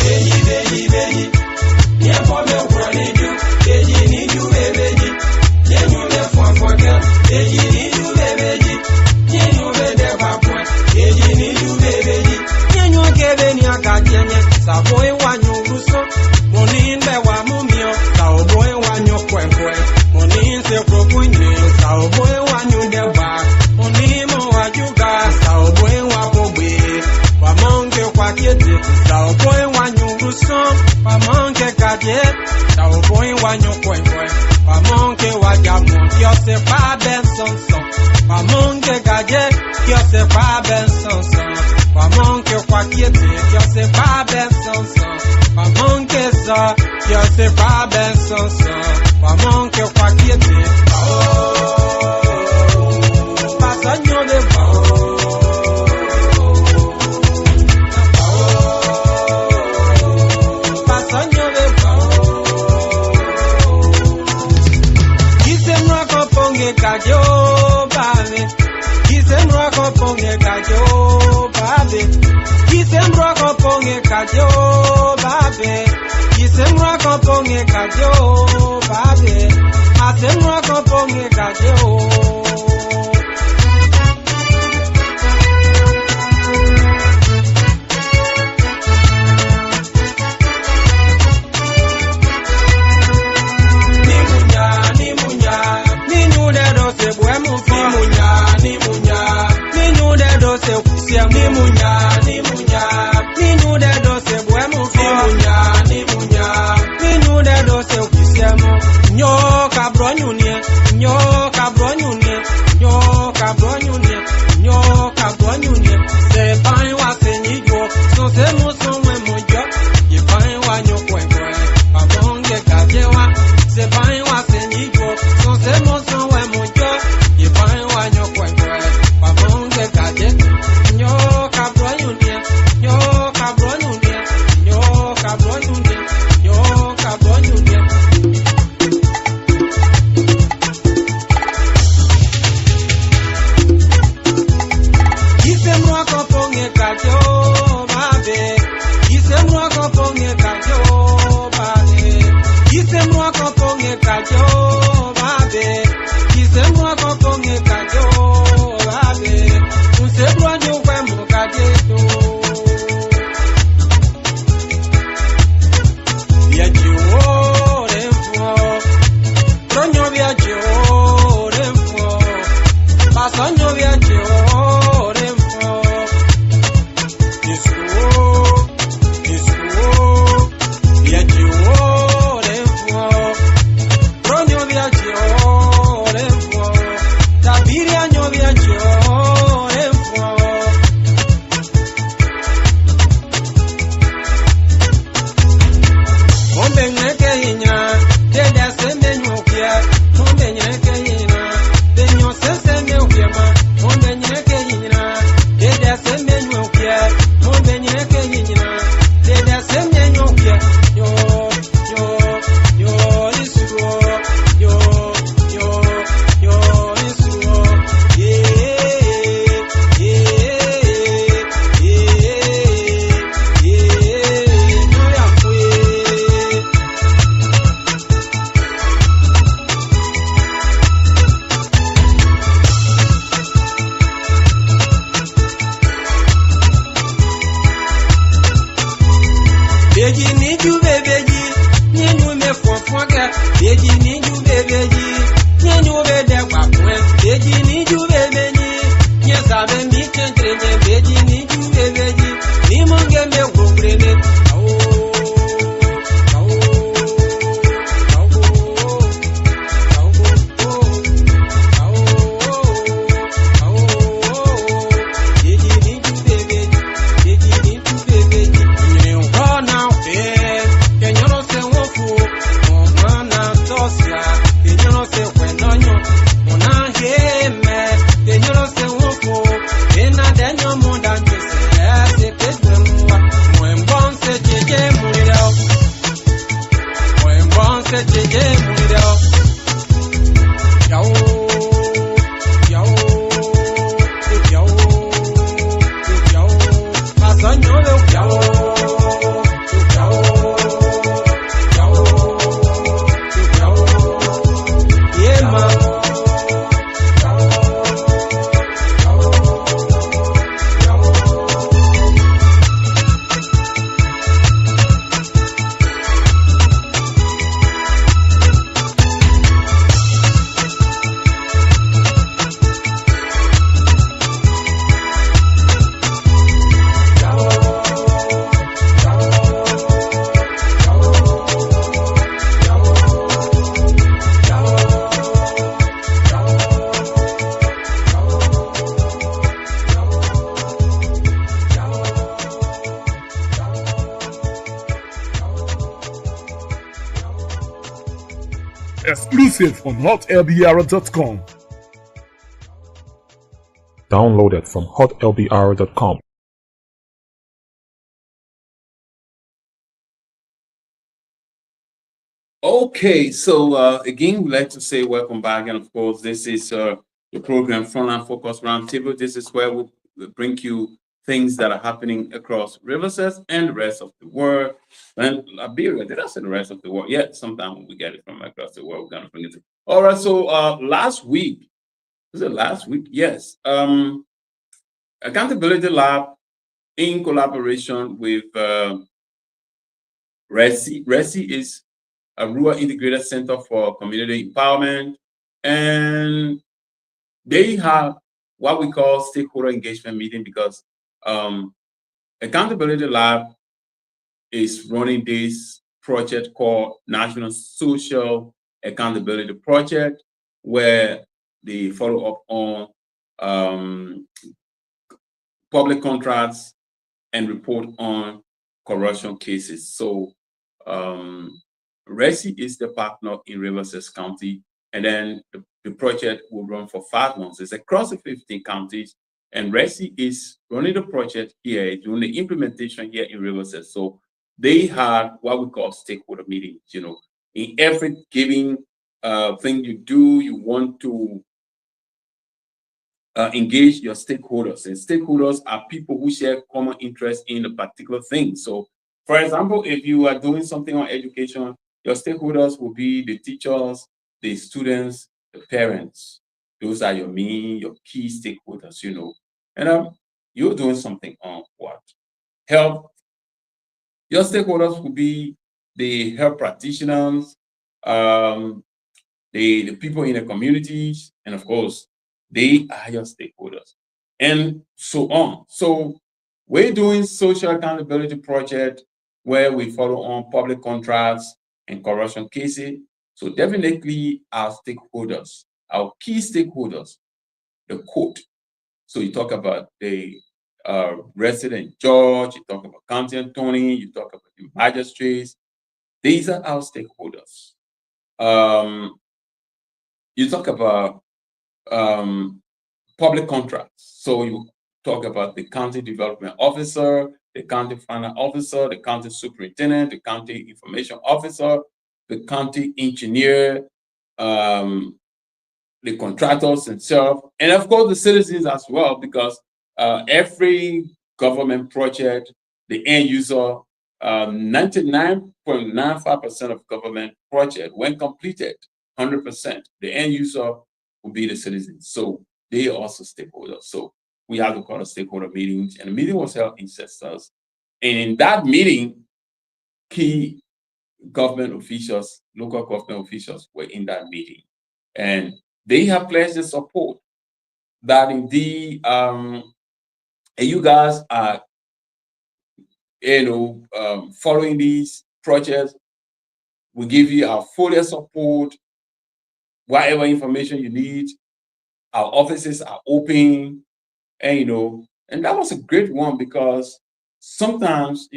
Beni, beni, beni, niye pome ukura ni du, keji ni du. son, pa manque cadie, ta au boy wanyo coin boy, pa manque wajamon, qui se pas ben son, pa manque cadie, qui se pas ben son, pa manque quoi qui était, qui se pas ben son, pa manque ça, qui se pas ben son, pa manque quoi qui était, pa sanyo de Kajo babe, kisemro ko ponge kajo babe, kisemro ko ponge kajo babe, kisemro ko ponge kajo babe, asemro ko ponge kajo. exclusive on hotlbr.com. Downloaded from hotlbr.com. Okay, so again, we'd like to say welcome back. And of course, this is the program Frontline Focus Roundtable. This is where we bring you things that are happening across Riverside and the rest of the world. And Liberia, did I say the rest of the world? Yeah, sometimes we get it from across the world, we're going to bring it to. All right, so last week, was it last week? Yes. Accountability Lab, in collaboration with RESI. RESI is a Rural Integrated Center for Community Empowerment, and they have what we call stakeholder engagement meeting because Accountability Lab is running this project called National Social Accountability Project, where they follow up on public contracts and report on corruption cases. So RESI is the partner in Riverside County, and then the project will run for 5 months. It's across the 15 counties, and RESI is running the project here, doing the implementation here in Riverside. So they have what we call stakeholder meetings. You know, in every given thing you do, you want to engage your stakeholders, and stakeholders are people who share common interest in a particular thing. So, for example, if you are doing something on education, your stakeholders will be the teachers, the students, the parents. Those are your key stakeholders, you know. And you're doing something on what? Health. Your stakeholders will be the health practitioners, the people in the communities, and of course, they are your stakeholders, and so on. So we're doing social accountability project where we follow on public contracts and corruption cases. So definitely our stakeholders, our key stakeholders, the court. So you talk about the resident judge, you talk about county attorney, you talk about the magistrates. These are our stakeholders. You talk about public contracts. So you talk about the county development officer, the county finance officer, the county superintendent, the county information officer, the county engineer, the contractors themselves, and of course the citizens as well, because every government project, the end user, 99.95% of government project, when completed, 100%, the end user will be the citizens. So they are also stakeholders. So we have to call a stakeholder meetings, and the meeting was held in Cestus. And in that meeting, key government officials, local government officials were in that meeting. And they have pledged their support that indeed you guys are following these projects. We give you our full support, whatever information you need. Our offices are open, and and that was a great one because sometimes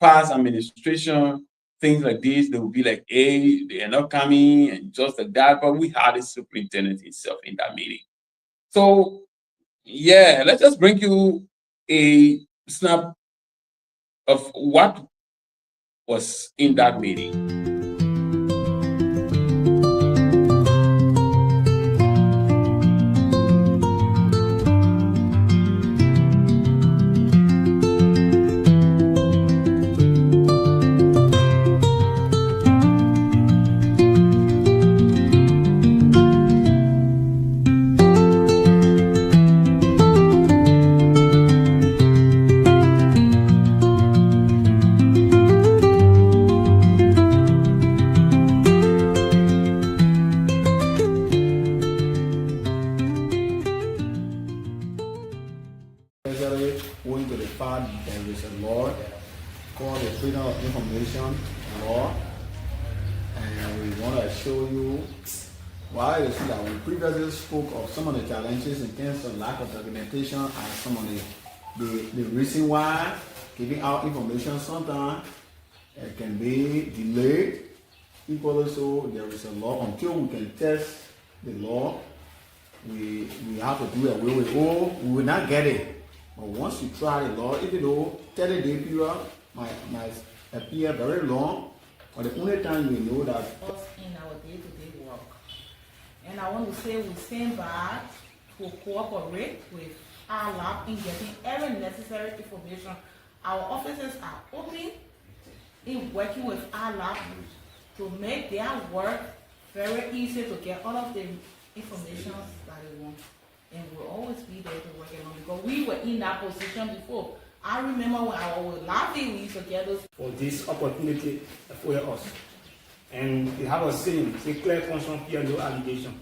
past administration, things like this, they will be like, hey, they are not coming, and just like that. But we had the superintendent himself in that meeting. So yeah, let's just bring you a snap of what was in that meeting. Owing to the fact there is a law called the Freedom of Information Law, and we want to show you why you see that we previously spoke of some of the challenges in terms of lack of documentation and some of the reason why giving out information sometimes it can be delayed Equally so, there is a law. Until we can test the law, we have to do away with all. We will not get it. But once you try the law, even though 30-day period might appear very long, but the only time we know that in our day-to-day work. And I want to say we stand by to cooperate with our lab in getting every necessary information. Our offices are open in working with our lab to make their work very easy to get all of the information that they want. And we'll always be there to work along because we were in that position before. I remember when I was laughing, we used to get those. For this opportunity for us. And we have a saying, say clear conscience, fear no allegation.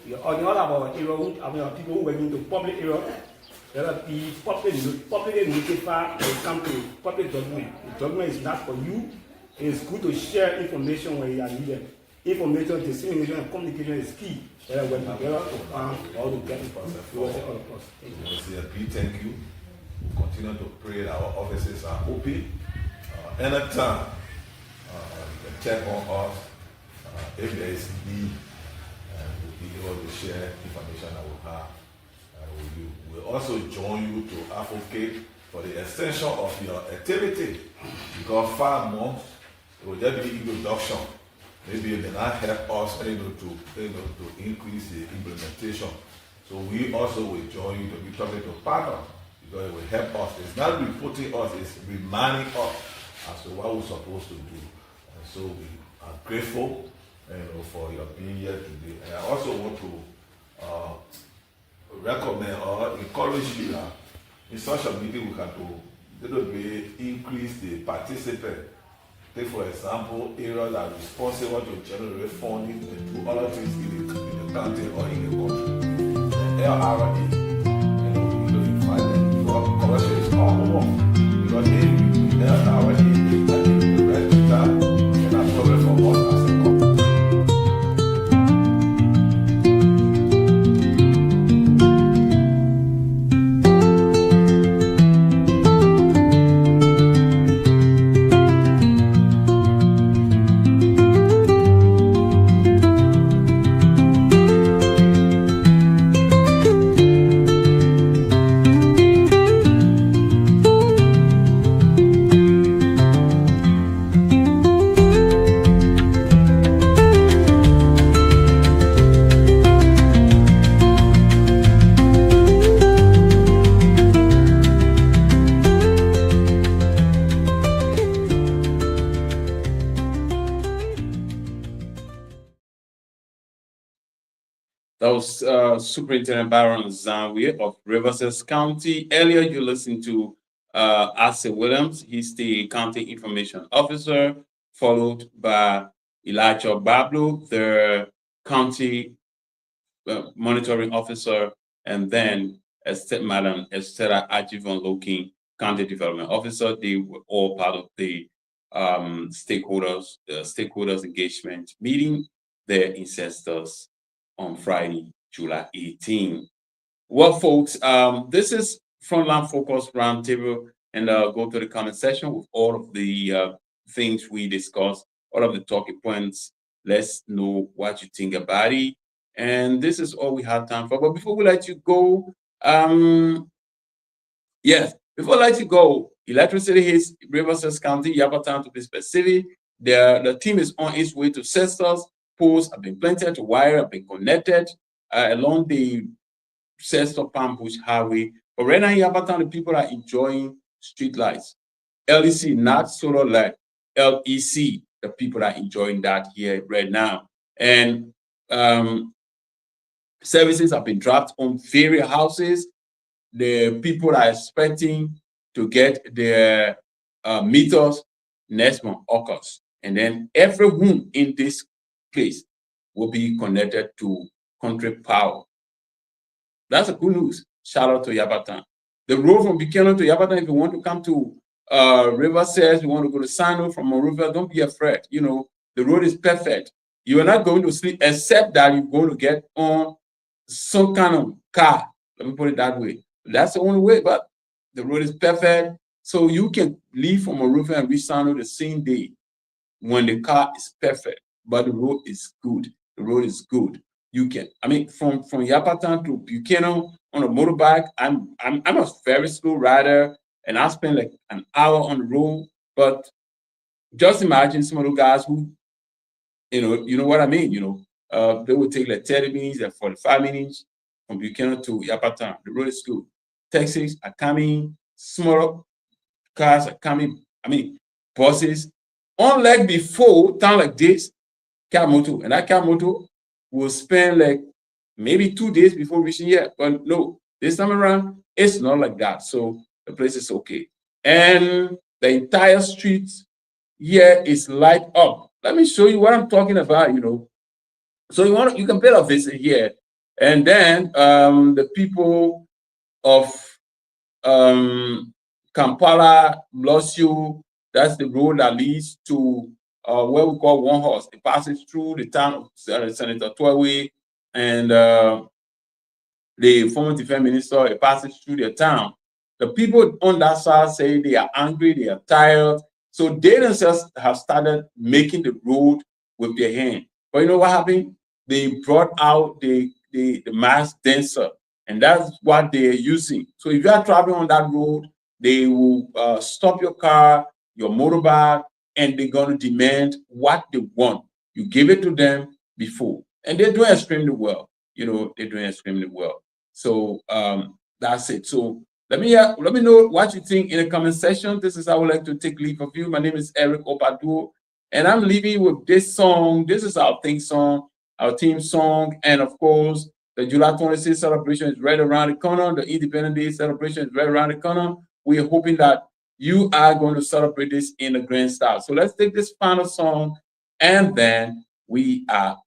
We are all about area, people who went into public area, there will be publicly notified or come to public judgment. The judgment is not for you. It is good to share information when you are needed. Information, dissemination, and communication is key. Whether we're together to find or to get information. Thank you. We'll continue to pray that our offices are open. Anytime you can check on us if there is need, and we'll be able to share information that we have with you. We'll also join you to advocate for the extension of your activity because 5 months it will just be introduction. Maybe it may not help us to increase the implementation. So we also will join you to be talking to partners because it will help us. It's not reporting us, it's reminding us as to what we're supposed to do. And so we are grateful for your being here today. And I also want to recommend or encourage you that in such a meeting we can do little bit increase the participant. Take for example, areas that are responsible to generate funding to do other things in the county or in the country. The LRA, we invite them for commercial is our homework because the LRA is the register and that's probably for us as a company. That was Superintendent Baron Zanwe of Riverside County. Earlier, you listened to Asa Williams. He's the County Information Officer, followed by Elijah Bablo, the County Monitoring Officer, and then Madam Esther Ajivon Loking, County Development Officer. They were all part of the stakeholders engagement meeting, their ancestors, on Friday, July 18. Well, folks, this is Frontline Focus Roundtable, and I'll go to the comment section with all of the things we discussed, all of the talking points. Let's know what you think about it. And this is all we have time for. But before we let you go, before I let you go, Electricity hits Riverside County, Yapatan to be specific. The team is on its way to Cestus. Poles have been planted, wire have been connected along the Cestus Palm Bush Highway. But right now in Yapatan, the people are enjoying street lights. LEC, not solar light, LEC, the people are enjoying that here right now. And services have been dropped on various houses. The people are expecting to get their meters next month, August. And then every home in this place will be connected to country power. That's a good news. Shout out to Yapatan. The road from Buchanan to Yapatan, if you want to come to Riverside, you want to go to Sano from Monrovia, don't be afraid. You know, the road is perfect. You are not going to sleep except that you're going to get on some kind of car. Let me put it that way. That's the only way, but the road is perfect. So you can leave from Monrovia and reach Sano the same day. when the car is perfect, but the road is good. The road is good. You can, I mean, from Yapatan to Buchanan on a motorbike, I'm a very slow rider, and I spend like an hour on the road. But just imagine some of those guys who, you know what I mean, they would take like 30 minutes and 45 minutes from Buchanan to Yapatan. The road is good. Taxis are coming, smaller cars are coming, buses. Unlike before, time like this, car moto, and that car moto will spend like maybe 2 days before reaching here. But no, this time around, it's not like that. So the place is okay. And the entire street here is light up. Let me show you what I'm talking about, So you can pay a visit here. And then the people of Kampala, Blosio, that's the road that leads to where we call One Horse. It passes through the town of Senator Twaway and the former defense minister. It passes through their town. The people on that side say they are angry, they are tired. So they themselves have started making the road with their hand. But you know what happened? They brought out the mass denser, and that's what they're using. So if you are traveling on that road, they will stop your car, your motorbike, and they're going to demand what they want. You give it to them before, and they're doing extremely well. They're doing extremely well. So that's it. So let me know what you think in the comment section. This is how I would like to take leave of you. My name is Eric Opaduo, and I'm leaving with this song. This is our theme song, and of course, the July 26th celebration is right around the corner. The Independence Day celebration is right around the corner. We are hoping that you are going to celebrate this in a grand style. So let's take this final song, and then we are.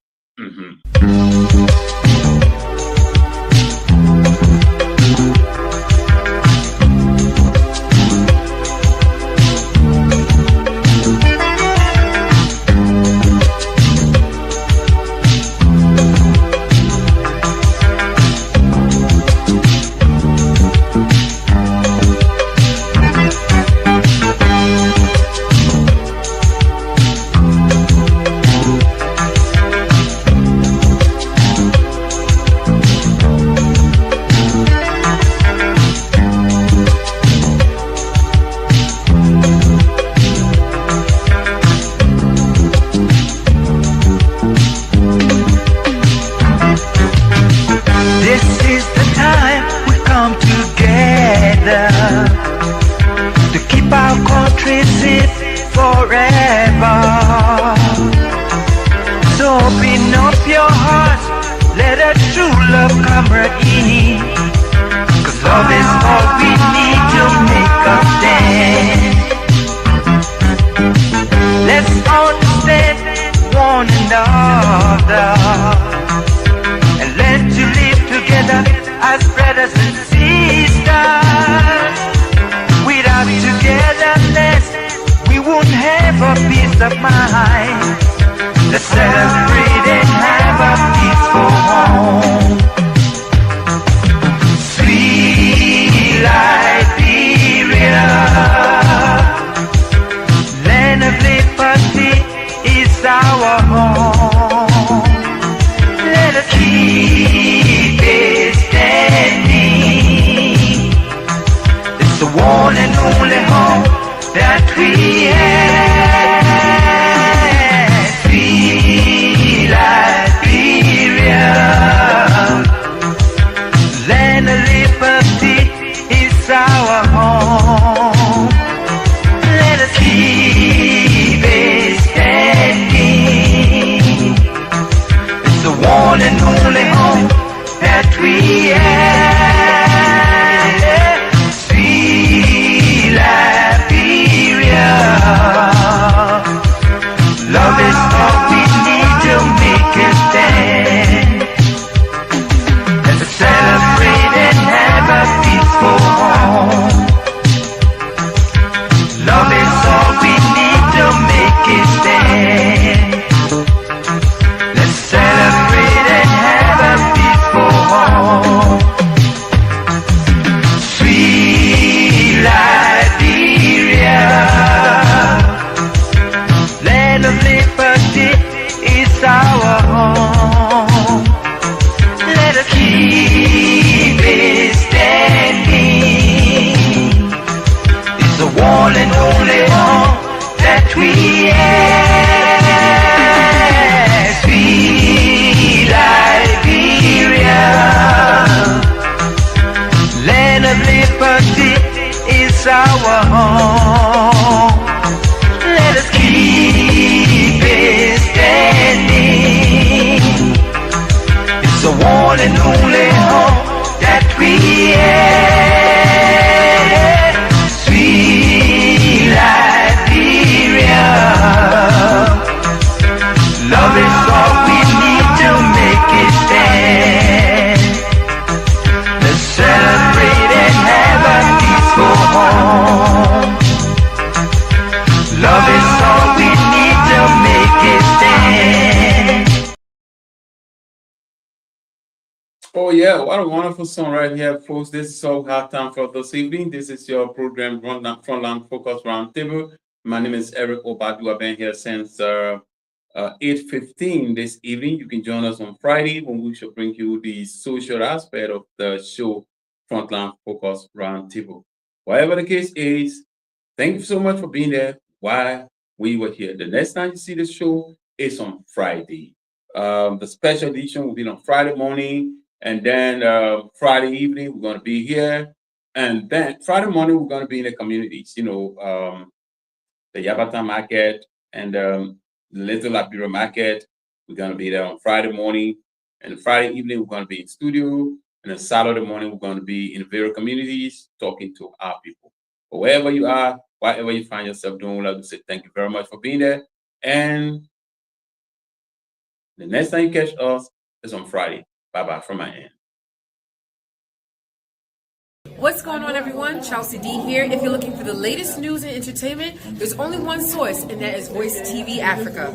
Land of sweet Liberia, land of liberty is our home. Let us keep it standing. It's the one and only home that we have. Sweet Liberia, love is all we need to make it stand. Let's celebrate and have a peaceful home. Love is all we need to make it stand. Oh yeah, what a wonderful song right here, folks. This is all we have time for this evening. This is your program, Frontline Focus Roundtable. My name is Eric Obadu. I've been here since 8:15 this evening. You can join us on Friday when we shall bring you the social aspect of the show, Frontline Focus Roundtable. Whatever the case is, thank you so much for being there while we were here. The next time you see the show is on Friday. The special edition will be on Friday morning. And then Friday evening, we're going to be here. And then Friday morning, we're going to be in the communities, the Yabata Market and Little Liberia Market. We're going to be there on Friday morning. And Friday evening, we're going to be in studio. And then Saturday morning, we're going to be in various communities talking to our people. But wherever you are, whatever you find yourself doing, we'd like to say thank you very much for being there. And the next time you catch us is on Friday. Bye-bye from my end. What's going on, everyone? Chelsea D here. If you're looking for the latest news and entertainment, there's only one source, and that is Voice TV Africa.